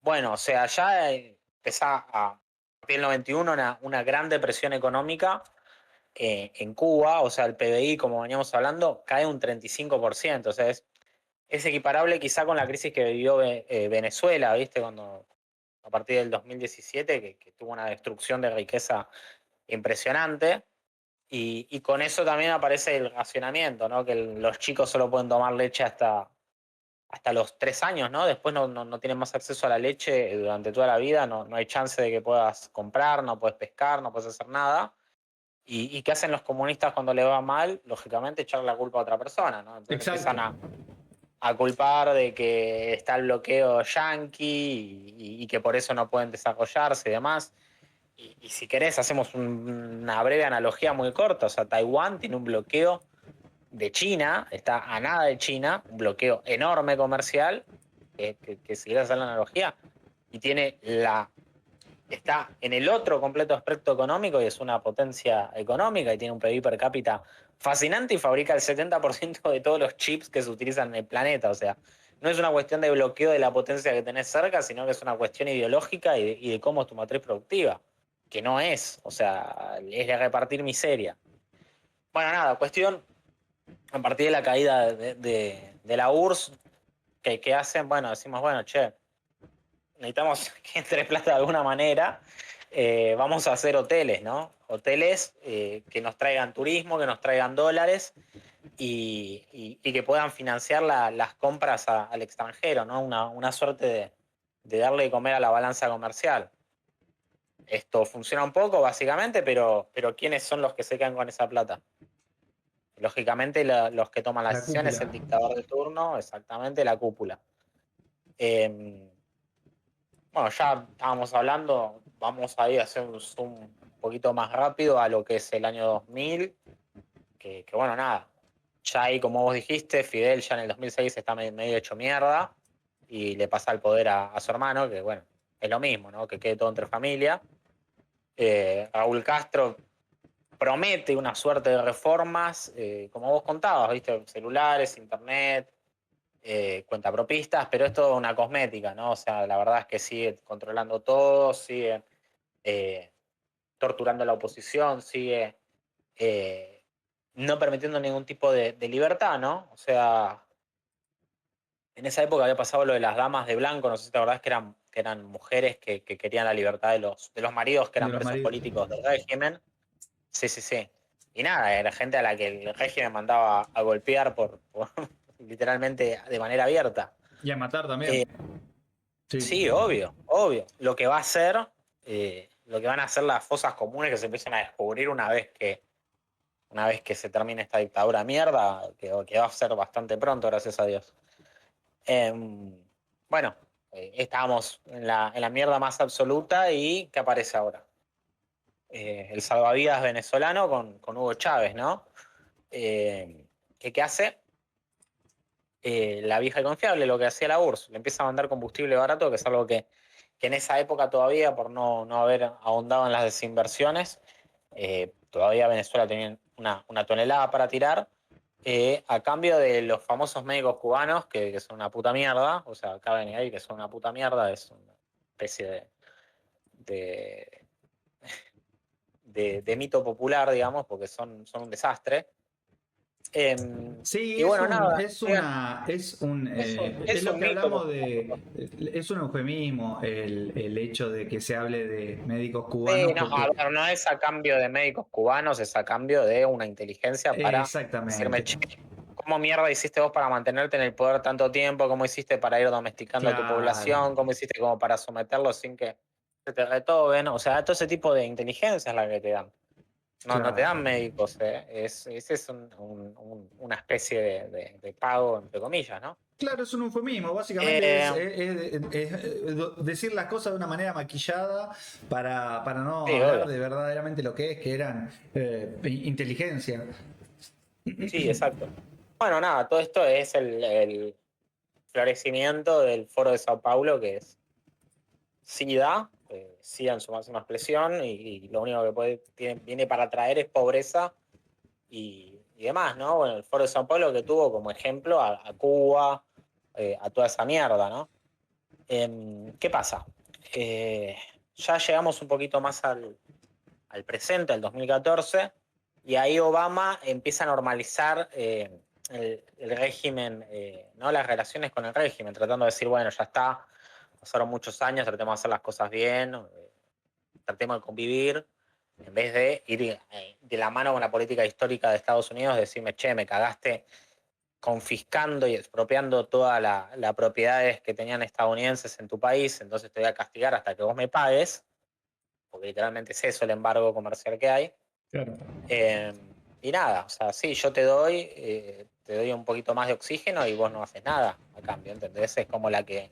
Speaker 2: Bueno, o sea, ya empezó a partir del 91 una gran depresión económica en Cuba, o sea, el PBI, como veníamos hablando, cae un 35%, o sea, es equiparable quizá con la crisis que vivió Venezuela, ¿viste? Cuando a partir del 2017, que tuvo una destrucción de riqueza impresionante, y con eso también aparece el racionamiento, ¿no? Que los chicos solo pueden tomar leche hasta los 3 años, ¿no? Después no tienen más acceso a la leche durante toda la vida, no hay chance de que puedas comprar, no puedes pescar, no puedes hacer nada. ¿Y qué hacen los comunistas cuando les va mal? Lógicamente echar la culpa a otra persona, ¿no? Entonces
Speaker 1: Exacto.
Speaker 2: empiezan a culpar de que está el bloqueo yanqui y que por eso no pueden desarrollarse y demás. Y si querés, hacemos una breve analogía muy corta. O sea, Taiwán tiene un bloqueo de China, está a nada de China, un bloqueo enorme comercial, que si querés hacer la analogía, y está en el otro completo aspecto económico y es una potencia económica y tiene un PIB per cápita fascinante y fabrica el 70% de todos los chips que se utilizan en el planeta. O sea, no es una cuestión de bloqueo de la potencia que tenés cerca, sino que es una cuestión ideológica y de cómo es tu matriz productiva, que no es, o sea, es de repartir miseria. Bueno, nada, cuestión, a partir de la caída de la URSS, que hacen, bueno, decimos, bueno, che, necesitamos que entre plata de alguna manera, vamos a hacer hoteles, ¿no? Hoteles que nos traigan turismo, que nos traigan dólares y que puedan financiar las compras al extranjero, ¿no? Una suerte de darle de comer a la balanza comercial. Esto funciona un poco, básicamente, pero ¿quiénes son los que se quedan con esa plata? Lógicamente los que toman la
Speaker 1: La
Speaker 2: decisión es
Speaker 1: cúpula.
Speaker 2: el dictador de turno, exactamente, la cúpula. Bueno, ya estábamos hablando, vamos ahí a hacer un zoom un poquito más rápido a lo que es el año 2000, que bueno, nada, ya ahí como vos dijiste, Fidel ya en el 2006 está medio hecho mierda y le pasa el poder a su hermano, que bueno, es lo mismo, ¿no? Que quede todo entre familia. Raúl Castro promete una suerte de reformas, como vos contabas, ¿viste? Celulares, internet, cuentapropistas, pero es todo una cosmética, ¿no? O sea, la verdad es que sigue controlando todo, sigue torturando a la oposición, sigue no permitiendo ningún tipo de libertad, ¿no? O sea, en esa época había pasado lo de las damas de blanco, no sé si te acordás que eran mujeres que querían la libertad de los maridos que
Speaker 1: De
Speaker 2: eran
Speaker 1: los
Speaker 2: presos
Speaker 1: maridos.
Speaker 2: políticos del régimen. Sí, sí, sí. Y nada, era gente a la que el régimen mandaba a golpear por literalmente de manera abierta.
Speaker 1: Y a matar
Speaker 2: Eh,
Speaker 1: también. Sí.
Speaker 2: sí, obvio, obvio. Lo que va a hacer, lo que van a hacer las fosas comunes que se empiezan a descubrir una vez que se termine esta dictadura mierda, que va a ser bastante pronto, gracias a Dios. Bueno, estábamos en la mierda más absoluta y ¿qué aparece ahora? El salvavidas venezolano con Hugo Chávez, ¿no? ¿Qué hace? La vieja y confiable, lo que hacía la URSS, le empieza a mandar combustible barato, que es algo que en esa época todavía, por no haber ahondado en las desinversiones, todavía Venezuela tenía una tonelada para tirar, a cambio de los famosos médicos cubanos, que son una puta mierda, o sea, caben ahí que son una puta mierda, es una especie de, de mito popular, digamos, porque son un desastre.
Speaker 1: Sí,
Speaker 2: Y bueno, nada,
Speaker 1: es
Speaker 2: es
Speaker 1: lo
Speaker 2: un
Speaker 1: que
Speaker 2: mito
Speaker 1: hablamos
Speaker 2: popular.
Speaker 1: de, es un eufemismo el hecho de que se hable de médicos
Speaker 2: Sí,
Speaker 1: cubanos
Speaker 2: no, a
Speaker 1: porque
Speaker 2: ver, no es a cambio de médicos cubanos, es a cambio de una inteligencia para decirme,
Speaker 1: exactamente,
Speaker 2: che, ¿cómo mierda hiciste vos para mantenerte en el poder tanto tiempo? ¿Cómo hiciste para ir domesticando a tu
Speaker 1: claro,
Speaker 2: población? ¿Cómo hiciste como para someterlos sin que se te retoben? O sea, todo ese tipo de inteligencia es la que te dan. No te dan
Speaker 1: claro.
Speaker 2: médicos, ¿eh? Ese es una especie de pago, entre comillas, ¿no?
Speaker 1: Claro, es un eufemismo, básicamente
Speaker 2: Eh,
Speaker 1: decir las cosas de una manera maquillada para no
Speaker 2: sí,
Speaker 1: hablar
Speaker 2: obvio.
Speaker 1: de verdaderamente lo que es, que eran inteligencia.
Speaker 2: Sí, exacto. Bueno, nada, todo esto es el florecimiento del Foro de Sao Paulo, que es SIDA, SIDA en su máxima expresión, y lo único que viene para traer es pobreza y demás, ¿no? Bueno, el Foro de Sao Paulo que tuvo como ejemplo a Cuba, a toda esa mierda, ¿no? ¿Qué pasa? Ya llegamos un poquito más al presente, al 2014, y ahí Obama empieza a normalizar el régimen, ¿no? Las relaciones con el régimen, tratando de decir, bueno, ya está, pasaron muchos años, tratemos de hacer las cosas bien, tratemos de convivir, en vez de ir de la mano con la política histórica de Estados Unidos, decirme, che, me cagaste confiscando y expropiando todas las propiedades que tenían estadounidenses en tu país, entonces te voy a castigar hasta que vos me pagues, porque literalmente es eso el embargo comercial que hay.
Speaker 1: Claro.
Speaker 2: Eh, y nada, o sea, sí, yo te doy un poquito más de oxígeno y vos no haces nada a cambio, ¿entendés? Es como la que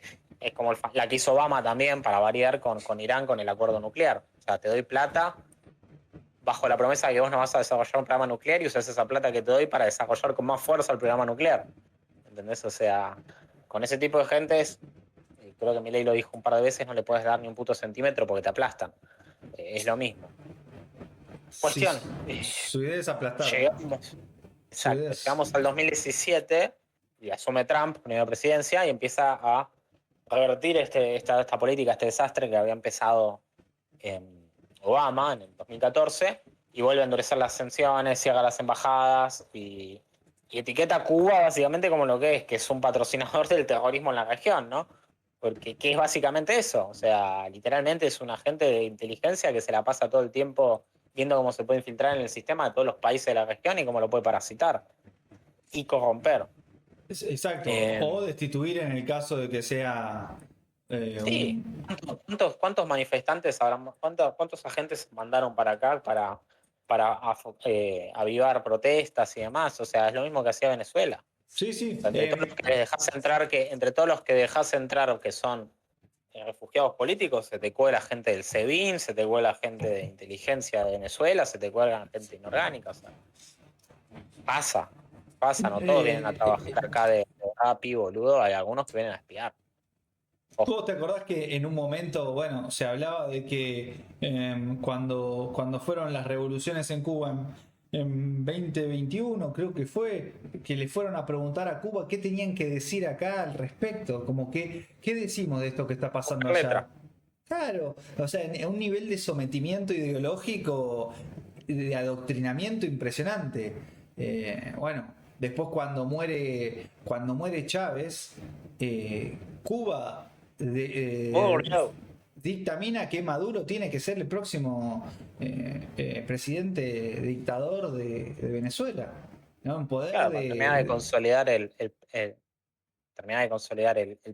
Speaker 2: hizo Obama también para variar con Irán con el acuerdo nuclear. O sea, te doy plata bajo la promesa de que vos no vas a desarrollar un programa nuclear y usas esa plata que te doy para desarrollar con más fuerza el programa nuclear. ¿Entendés? O sea, con ese tipo de gentes, creo que Milei lo dijo un par de veces, no le puedes dar ni un puto centímetro porque te aplastan. Es lo mismo.
Speaker 1: Sí,
Speaker 2: Cuestión,
Speaker 1: su idea es aplastar.
Speaker 2: llegamos,
Speaker 1: Su idea
Speaker 2: exacto,
Speaker 1: es.
Speaker 2: llegamos al 2017 y asume Trump, primera presidencia, y empieza a revertir esta política, este desastre que había empezado en Obama en el 2014, y vuelve a endurecer las sanciones, cierra las embajadas y etiqueta a Cuba básicamente como lo que es un patrocinador del terrorismo en la región, ¿no? Porque ¿qué es básicamente eso? O sea, literalmente es un agente de inteligencia que se la pasa todo el tiempo viendo cómo se puede infiltrar en el sistema de todos los países de la región y cómo lo puede parasitar y corromper.
Speaker 1: Exacto. O
Speaker 2: Eh,
Speaker 1: destituir en el caso de que sea
Speaker 2: sí,
Speaker 1: un.
Speaker 2: ¿cuántos manifestantes habrán, cuántos agentes mandaron para acá avivar protestas y demás. O sea, es lo mismo que hacía Venezuela.
Speaker 1: Sí, sí.
Speaker 2: O sea, entre todos los que dejás entrar que son refugiados políticos, se te cuela gente del SEBIN, se te cuela gente de inteligencia de Venezuela, se te cuelga gente inorgánica. O sea, pasa, no todos vienen a trabajar acá de rapi, boludo, hay algunos que vienen a espiar.
Speaker 1: ¿Vos te acordás que en un momento, bueno, se hablaba de que cuando fueron las revoluciones en Cuba en 2021, creo que fue, que le fueron a preguntar a Cuba qué tenían que decir acá al respecto? Como que, ¿qué decimos de esto que está pasando allá?
Speaker 2: Letra.
Speaker 1: Claro, o sea, en un nivel de sometimiento ideológico, de adoctrinamiento impresionante. Bueno, después cuando muere Chávez, Cuba dictamina que Maduro tiene que ser el próximo presidente dictador de Venezuela, ¿no? En poder
Speaker 2: Claro, termina de consolidar el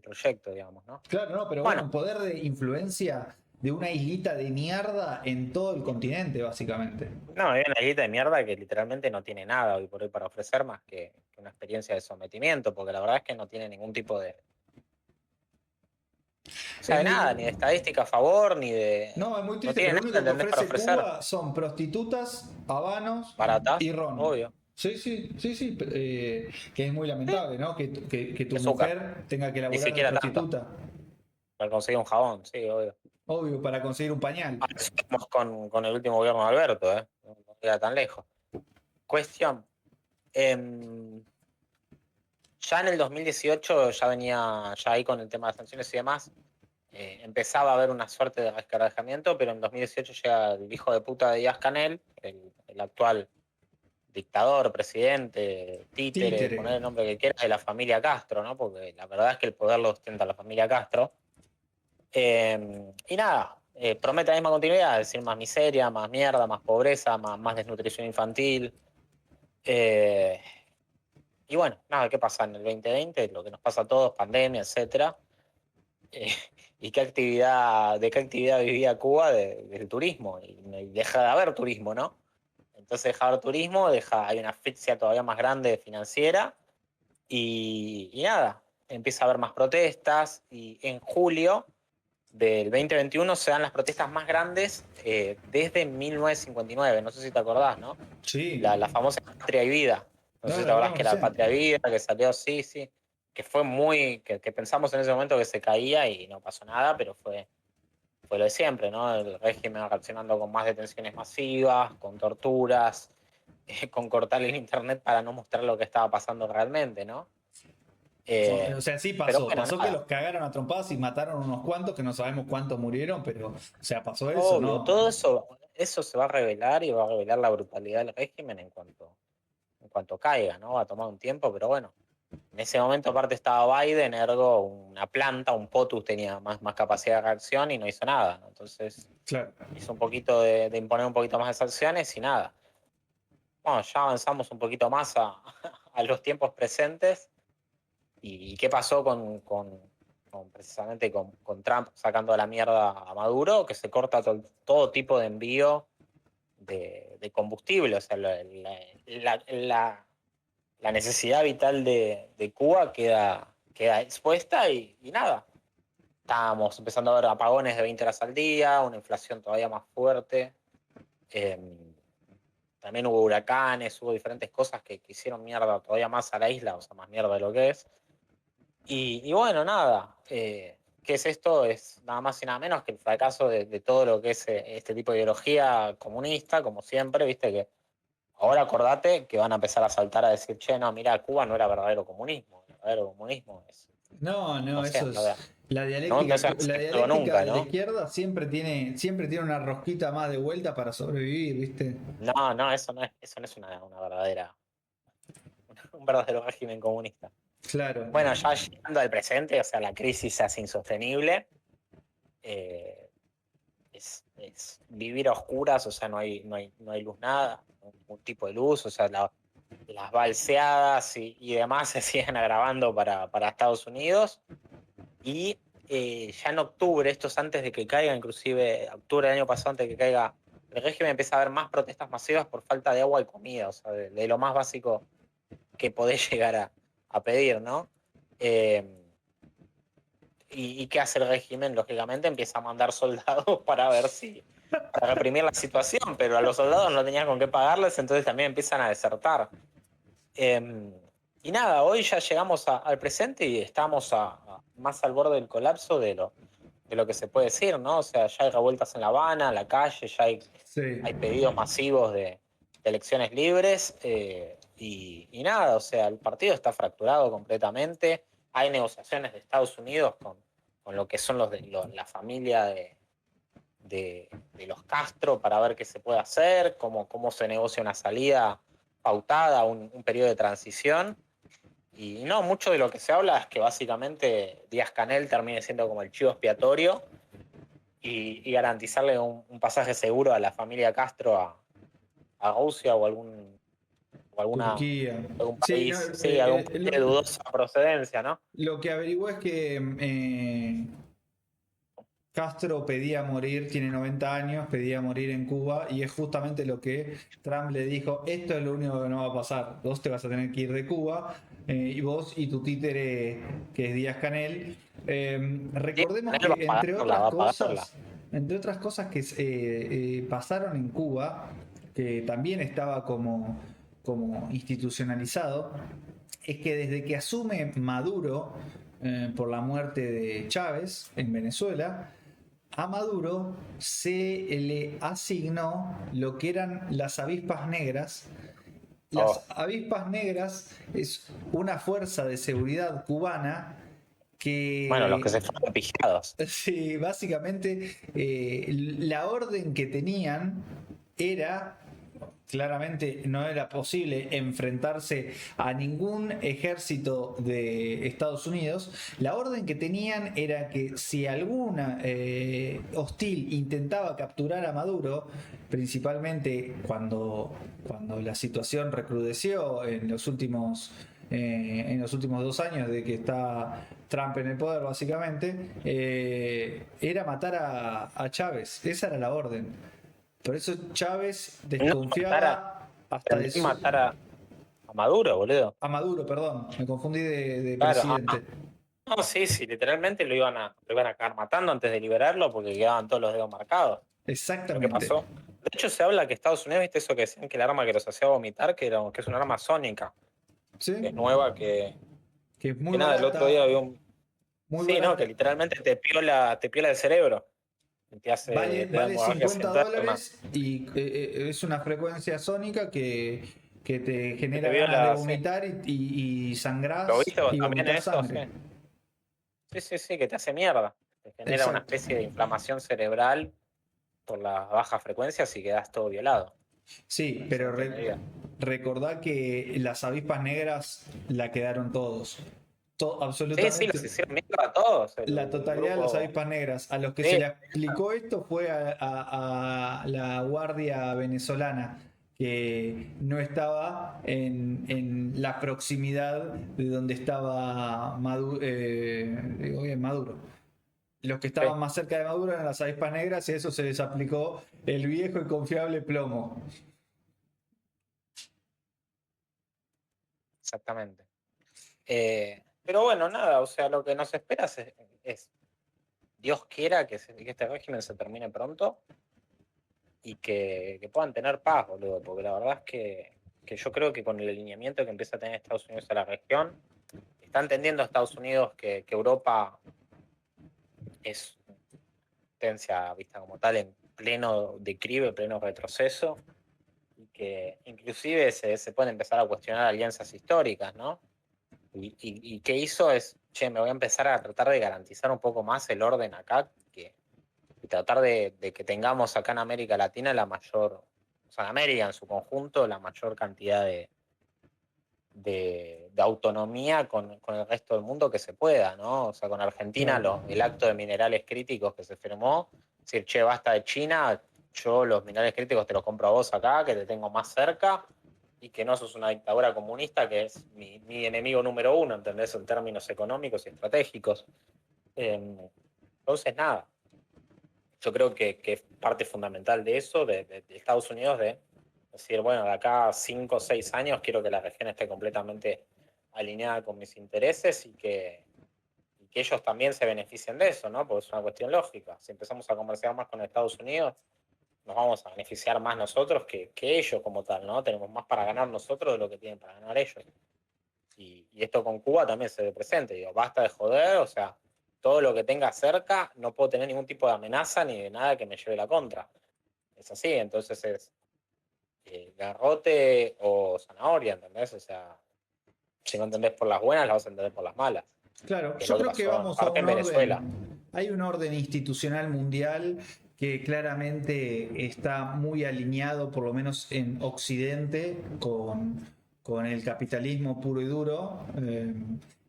Speaker 2: proyecto, digamos, ¿no?
Speaker 1: Claro, no, pero bueno, un poder de influencia de una islita de mierda en todo el continente, básicamente.
Speaker 2: No, hay una islita de mierda que literalmente no tiene nada hoy por hoy para ofrecer más que una experiencia de sometimiento, porque la verdad es que no tiene ningún tipo de... O sea, de nada, ni de estadística a favor, ni de...
Speaker 1: No, es muy triste,
Speaker 2: tiene
Speaker 1: pero lo único
Speaker 2: nada,
Speaker 1: que
Speaker 2: ¿entendés? Para
Speaker 1: ofrece
Speaker 2: ofrecer.
Speaker 1: Cuba son prostitutas, habanos
Speaker 2: Baratas,
Speaker 1: y ron.
Speaker 2: obvio.
Speaker 1: Sí, que es muy lamentable, ¿no? Que tu
Speaker 2: Azúcar.
Speaker 1: mujer tenga que
Speaker 2: Ni
Speaker 1: laburar de
Speaker 2: siquiera
Speaker 1: prostituta.
Speaker 2: Para conseguir un jabón, sí, obvio.
Speaker 1: Obvio, para conseguir un pañal.
Speaker 2: Estamos con el último gobierno de Alberto, ¿eh? No queda tan lejos. Cuestión. Ya en el 2018 ya venía ya ahí con el tema de las sanciones y demás. Empezaba a haber una suerte de resquebrajamiento, pero en 2018 llega el hijo de puta de Díaz-Canel, el actual dictador, presidente, títere, poner el nombre que quiera, de la familia Castro, ¿no? Porque la verdad es que el poder lo ostenta la familia Castro. Y nada, promete la misma continuidad, es decir, más miseria, más mierda, más pobreza, más desnutrición infantil. Y bueno, nada, ¿qué pasa en el 2020? Lo que nos pasa a todos, pandemia, etcétera. ¿Y de qué actividad vivía Cuba? Del turismo. Y deja de haber turismo, ¿no? Entonces deja de haber turismo, hay una asfixia todavía más grande financiera. Y nada, empieza a haber más protestas. Y en julio del 2021 se dan las protestas más grandes desde 1959. No sé si te acordás, ¿no?
Speaker 1: Sí.
Speaker 2: La famosa Patria y Vida. No sé si te acordás que la Patria y Vida, que salió, sí. Que fue que pensamos en ese momento que se caía y no pasó nada, pero fue lo de siempre, ¿no? El régimen reaccionando con más detenciones masivas, con torturas, con cortar el internet para no mostrar lo que estaba pasando realmente, ¿no?
Speaker 1: O sea, sí pasó.
Speaker 2: Bueno,
Speaker 1: pasó
Speaker 2: nada.
Speaker 1: que los cagaron a trompadas y mataron unos cuantos que no sabemos cuántos murieron, pero, o sea, pasó eso,
Speaker 2: Obvio,
Speaker 1: ¿no?
Speaker 2: todo eso se va a revelar y va a revelar la brutalidad del régimen en cuanto caiga, ¿no? Va a tomar un tiempo, pero bueno. En ese momento aparte estaba Biden, ergo una planta, un POTUS tenía más capacidad de reacción y no hizo nada, ¿no? Entonces
Speaker 1: claro,
Speaker 2: hizo un poquito de imponer un poquito más de sanciones y nada. Bueno, ya avanzamos un poquito más a los tiempos presentes. ¿Y qué pasó precisamente con Trump sacando a la mierda a Maduro? Que se corta todo tipo de envío de combustible. O sea, la necesidad vital de Cuba queda expuesta y nada. Estábamos empezando a ver apagones de 20 horas al día, una inflación todavía más fuerte. También hubo huracanes, hubo diferentes cosas que hicieron mierda todavía más a la isla, o sea, más mierda de lo que es. Y bueno, nada. ¿Qué es esto? Es nada más y nada menos que el fracaso de todo lo que es este tipo de ideología comunista, como siempre, viste que ahora acordate que van a empezar a saltar a decir, che, no, mira, Cuba no era verdadero comunismo. El verdadero comunismo es...
Speaker 1: No,
Speaker 2: sé,
Speaker 1: eso
Speaker 2: no,
Speaker 1: es. La dialéctica,
Speaker 2: no se hace nunca,
Speaker 1: de la
Speaker 2: ¿no?
Speaker 1: izquierda siempre tiene una rosquita más de vuelta para sobrevivir, ¿viste?
Speaker 2: No, eso no es una verdadera... un verdadero régimen comunista.
Speaker 1: Claro.
Speaker 2: Bueno, ya llegando al presente, o sea, la crisis se hace insostenible. Es vivir a oscuras, o sea, no hay luz nada, ningún tipo de luz, o sea, las balseadas y demás se siguen agravando para Estados Unidos. Y ya en octubre, esto es antes de que caiga, inclusive octubre del año pasado, antes de que caiga el régimen empieza a haber más protestas masivas por falta de agua y comida, o sea, de lo más básico que podés llegar a pedir, ¿no? ¿Y qué hace el régimen? Lógicamente empieza a mandar soldados para ver para reprimir la situación, pero a los soldados no tenían con qué pagarles, entonces también empiezan a desertar. Y nada, hoy ya llegamos al presente y estamos más al borde del colapso de lo que se puede decir, ¿no? O sea, ya hay revueltas en La Habana, en la calle, ya hay pedidos masivos de elecciones libres, y nada, o sea, el partido está fracturado completamente. Hay negociaciones de Estados Unidos con lo que son la familia de los Castro para ver qué se puede hacer, cómo se negocia una salida pautada, un periodo de transición. Y no, mucho de lo que se habla es que básicamente Díaz-Canel termine siendo como el chivo expiatorio y garantizarle un pasaje seguro a la familia Castro a Rusia o
Speaker 1: Turquía.
Speaker 2: algún
Speaker 1: Sí, no,
Speaker 2: país, algún país de dudosa procedencia, ¿no?
Speaker 1: lo que averiguó es que Castro pedía morir, tiene 90 años, pedía morir en Cuba y es justamente lo que Trump le dijo, esto es lo único que no va a pasar, vos te vas a tener que ir de Cuba, y vos y tu títere que es Díaz-Canel. Recordemos
Speaker 2: Canel
Speaker 1: que
Speaker 2: va a pagarla.
Speaker 1: entre otras cosas que pasaron en Cuba, que también estaba como institucionalizado, es que desde que asume Maduro, por la muerte de Chávez en Venezuela, a Maduro se le asignó lo que eran las avispas negras. Las avispas negras es una fuerza de seguridad cubana que...
Speaker 2: Bueno, los que se fueron pijados.
Speaker 1: Sí, básicamente la orden que tenían era... Claramente no era posible enfrentarse a ningún ejército de Estados Unidos. La orden que tenían era que si alguna hostil intentaba capturar a Maduro, principalmente cuando la situación recrudeció en los últimos 2 años de que está Trump en el poder, básicamente, era matar a Chávez. Esa era la orden. Por eso Chávez desconfiaba hasta de
Speaker 2: matar a Maduro, boludo.
Speaker 1: A Maduro, perdón, me confundí de
Speaker 2: Claro,
Speaker 1: presidente.
Speaker 2: No, sí, literalmente lo iban a acabar matando antes de liberarlo porque quedaban todos los dedos marcados.
Speaker 1: Exactamente.
Speaker 2: Lo que pasó. De hecho, se habla que Estados Unidos, viste eso que decían que el arma que los hacía vomitar, que es un arma sónica,
Speaker 1: ¿Sí?
Speaker 2: que es nueva, que
Speaker 1: es muy
Speaker 2: nada, el otro día había
Speaker 1: muy
Speaker 2: sí,
Speaker 1: barata.
Speaker 2: no, que literalmente te piola el cerebro. Te hace,
Speaker 1: vale
Speaker 2: te da hemorragias
Speaker 1: $50 y es una frecuencia sónica que te genera
Speaker 2: te
Speaker 1: ganas de
Speaker 2: viola,
Speaker 1: vomitar y sangrás
Speaker 2: ¿Lo viste vos
Speaker 1: y
Speaker 2: también
Speaker 1: vomitar
Speaker 2: eso?
Speaker 1: sangre.
Speaker 2: Sí, que te hace mierda. Te genera una
Speaker 1: Exacto.
Speaker 2: especie de inflamación cerebral por las bajas frecuencias y quedas todo violado.
Speaker 1: Sí, pero recordá que las avispas negras la quedaron todos. Absolutamente.
Speaker 2: Sí, los hicieron mierda a todos.
Speaker 1: La totalidad de las avispas negras. A los que se le aplicó esto fue a la guardia venezolana, que no estaba en la proximidad de donde estaba Maduro. Los que estaban más cerca de Maduro eran las avispas negras y a eso se les aplicó el viejo y confiable plomo.
Speaker 2: Exactamente. Pero bueno, nada, o sea, lo que nos espera es Dios quiera que este régimen se termine pronto y que puedan tener paz, boludo, porque la verdad es que yo creo que con el alineamiento que empieza a tener Estados Unidos a la región, está entendiendo Estados Unidos que Europa es potencia vista como tal en pleno declive, pleno retroceso, y que inclusive se pueden empezar a cuestionar alianzas históricas, ¿no? Y qué hizo es, me voy a empezar a tratar de garantizar un poco más el orden acá, y tratar de que tengamos acá en América Latina la mayor, o sea, en América en su conjunto, la mayor cantidad de autonomía con el resto del mundo que se pueda, ¿no? O sea, con Argentina el acto de minerales críticos que se firmó, decir, che, basta de China, yo los minerales críticos te los compro a vos acá, que te tengo más cerca, y que no sos una dictadura comunista, que es mi enemigo número uno, ¿entendés? En términos económicos y estratégicos. Entonces, nada. yo creo que es parte fundamental de eso, de Estados Unidos, de decir, bueno, de acá a 5 o 6 años quiero que la región esté completamente alineada con mis intereses y que ellos también se beneficien de eso, ¿no? Porque es una cuestión lógica. Si empezamos a comerciar más con Estados Unidos, nos vamos a beneficiar más nosotros que ellos como tal, ¿no? Tenemos más para ganar nosotros de lo que tienen para ganar ellos. Y esto con Cuba también se ve presente. Digo, basta de joder, o sea, todo lo que tenga cerca, no puedo tener ningún tipo de amenaza ni de nada que me lleve la contra. Es así, entonces es garrote o zanahoria, ¿entendés? O sea, si no entendés por las buenas, las vas a entender por las malas.
Speaker 1: Claro,
Speaker 2: Que es
Speaker 1: yo
Speaker 2: lo que
Speaker 1: creo que
Speaker 2: pasó en
Speaker 1: vamos a
Speaker 2: parte
Speaker 1: un
Speaker 2: en Venezuela.
Speaker 1: hay un orden institucional mundial que claramente está muy alineado, por lo menos en Occidente, con el capitalismo puro y duro.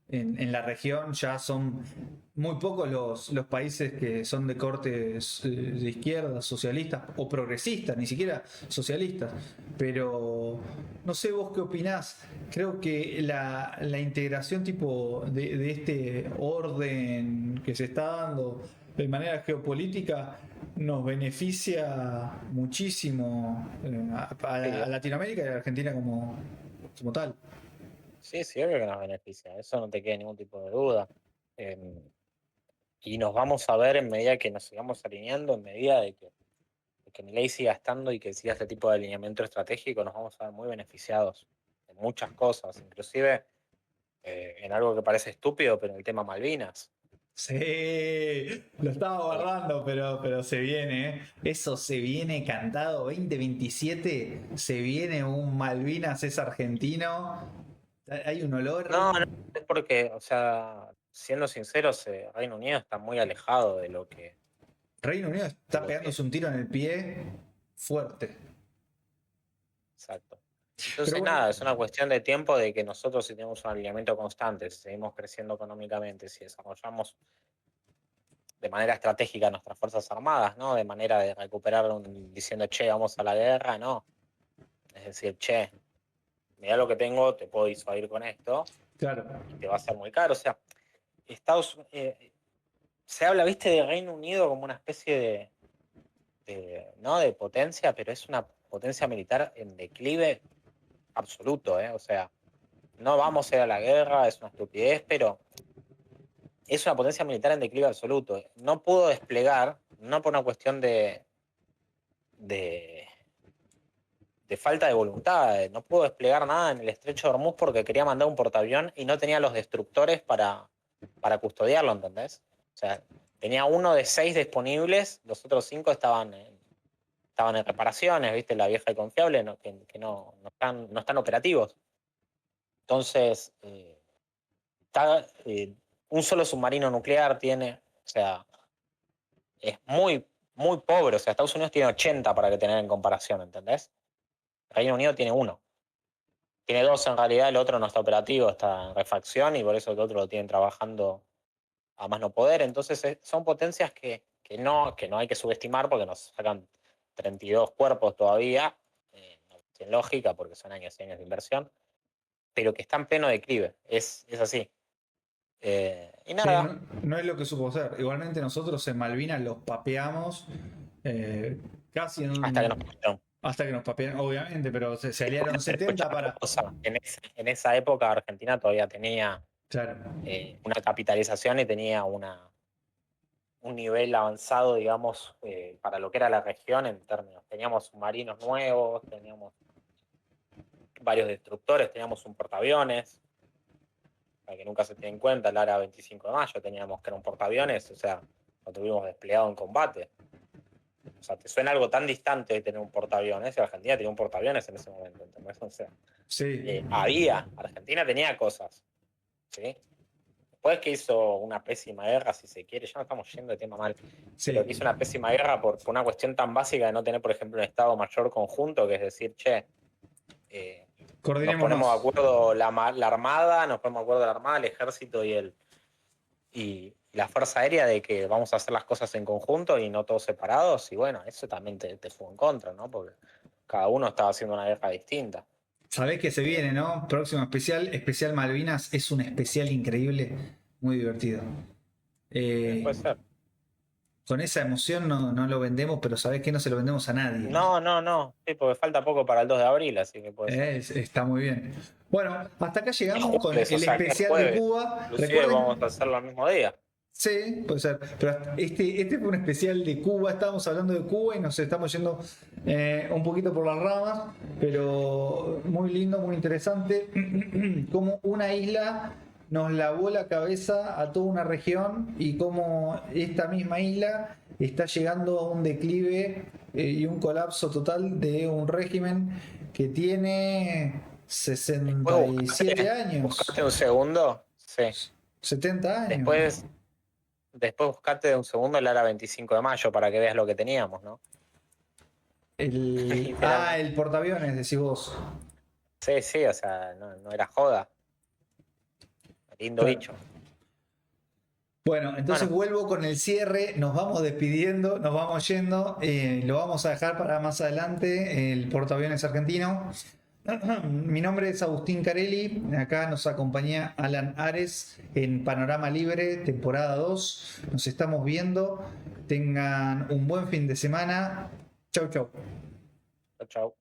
Speaker 1: En la región ya son muy pocos los países que son de cortes de izquierda, socialistas o progresistas, ni siquiera socialistas. Pero no sé vos qué opinás. Creo que la integración tipo de este orden que se está dando de manera geopolítica nos beneficia muchísimo a Latinoamérica y a Argentina como tal.
Speaker 2: Sí, sí, obvio que nos beneficia, eso no te queda ningún tipo de duda. Y nos vamos a ver en medida que nos sigamos alineando, en medida de que Milei siga estando y que siga este tipo de alineamiento estratégico, nos vamos a ver muy beneficiados en muchas cosas, inclusive en algo que parece estúpido, pero en el tema Malvinas.
Speaker 1: Sí, lo estaba
Speaker 2: Eh,
Speaker 1: guardando, pero se viene, ¿eh? Eso se viene cantado 2027, se viene un Malvinas es argentino, hay un olor.
Speaker 2: no, no, es porque, o sea, siendo sinceros, Reino Unido está muy alejado
Speaker 1: Reino Unido
Speaker 2: de
Speaker 1: está
Speaker 2: lo que
Speaker 1: pegándose un tiro en el pie fuerte.
Speaker 2: exacto.
Speaker 1: Pero
Speaker 2: Entonces,
Speaker 1: bueno,
Speaker 2: nada, es una cuestión de tiempo de que nosotros, si tenemos un alineamiento constante, si seguimos creciendo económicamente, si desarrollamos de manera estratégica nuestras Fuerzas Armadas, ¿no? De manera de recuperar diciendo, che, vamos a la guerra, no. Es decir, che, mira lo que tengo, te puedo disuadir con esto
Speaker 1: claro.
Speaker 2: y te va a ser muy caro. O sea, Estados se habla, viste, de Reino Unido como una especie ¿no? de potencia, pero es una potencia militar en declive absoluto, ¿eh? O sea, no vamos a ir a la guerra, es una estupidez, pero es una potencia militar en declive absoluto. No pudo desplegar, no por una cuestión de, de falta de voluntad, no pudo desplegar nada en el estrecho de Hormuz porque quería mandar un portaavión y no tenía los destructores para custodiarlo, ¿entendés? O sea, tenía uno de 6 disponibles, los otros 5 estaban en reparaciones, ¿viste? La vieja y confiable, que no están operativos. Entonces, un solo submarino nuclear tiene, o sea, es muy, muy pobre. O sea, Estados Unidos tiene 80 para que tener en comparación, ¿entendés? Reino Unido tiene uno. Tiene 2 en realidad, el otro no está operativo, está en refacción y por eso el otro lo tienen trabajando a más no poder. Entonces, son potencias que no hay que subestimar porque nos sacan 32 cuerpos todavía, no tiene lógica porque son años y años de inversión, pero que está en pleno declive. Es así. Y
Speaker 1: Sí,
Speaker 2: nada.
Speaker 1: no es lo que supo ser. Igualmente nosotros en Malvinas los papeamos casi
Speaker 2: Hasta que nos pusieron.
Speaker 1: hasta que nos papearon, obviamente, pero se aliaron
Speaker 2: Pero
Speaker 1: 70
Speaker 2: escuchame una
Speaker 1: para.
Speaker 2: cosa, en esa época Argentina todavía tenía
Speaker 1: Claro.
Speaker 2: una capitalización y tenía un nivel avanzado, digamos, para lo que era la región en términos. Teníamos submarinos nuevos, teníamos varios destructores, teníamos un portaaviones, para que nunca se tiene en cuenta, el ARA 25 de mayo teníamos que era un portaaviones, o sea, lo tuvimos desplegado en combate. O sea, te suena algo tan distante de tener un portaaviones, y Argentina tenía un portaaviones en ese momento, ¿entendés? O sea,
Speaker 1: Sí.
Speaker 2: Argentina tenía cosas, ¿sí? Después que hizo una pésima guerra, si se quiere, ya no estamos yendo de tema mal,
Speaker 1: Sí.
Speaker 2: pero que hizo una pésima guerra por una cuestión tan básica de no tener, por ejemplo, un Estado Mayor conjunto, que es decir, che, nos ponemos de
Speaker 1: Coordinémonos.
Speaker 2: acuerdo la Armada, nos ponemos de acuerdo la Armada, el Ejército y la Fuerza Aérea de que vamos a hacer las cosas en conjunto y no todos separados, y bueno, eso también te fue en contra, ¿no? Porque cada uno estaba haciendo una guerra distinta.
Speaker 1: Sabés que se viene, ¿no? Próximo especial Malvinas, es un especial increíble, muy divertido.
Speaker 2: Puede ser.
Speaker 1: con esa emoción no lo vendemos, pero sabés que no se lo vendemos a nadie.
Speaker 2: No. Sí, porque falta poco para el 2 de abril, así que puede ser.
Speaker 1: Está muy bien. Bueno, hasta acá llegamos con
Speaker 2: Jueves,
Speaker 1: el
Speaker 2: o sea, que
Speaker 1: especial de
Speaker 2: jueves.
Speaker 1: Cuba.
Speaker 2: Inclusive
Speaker 1: Recuerden,
Speaker 2: vamos a hacerlo el mismo día.
Speaker 1: sí, puede ser. Pero este fue un especial de Cuba. Estábamos hablando de Cuba y nos estamos yendo un poquito por las ramas, pero muy lindo, muy interesante. Como una isla nos lavó la cabeza a toda una región y cómo esta misma isla está llegando a un declive y un colapso total de un régimen que tiene 67 años,
Speaker 2: Buscate un segundo. Sí.
Speaker 1: 70 años.
Speaker 2: Después buscate de un segundo el ARA 25 de mayo para que veas lo que teníamos, ¿no?
Speaker 1: El portaaviones, decís vos.
Speaker 2: Sí, o sea, no era joda. Lindo
Speaker 1: Claro.
Speaker 2: bicho.
Speaker 1: Bueno, entonces vuelvo con el cierre, nos vamos despidiendo, nos vamos yendo, lo vamos a dejar para más adelante, el portaaviones argentino. Mi nombre es Agustín Carelli, acá nos acompaña Alan Ares en Panorama Libre, temporada 2. Nos estamos viendo, tengan un buen fin de semana. Chau, chau.
Speaker 2: Chau.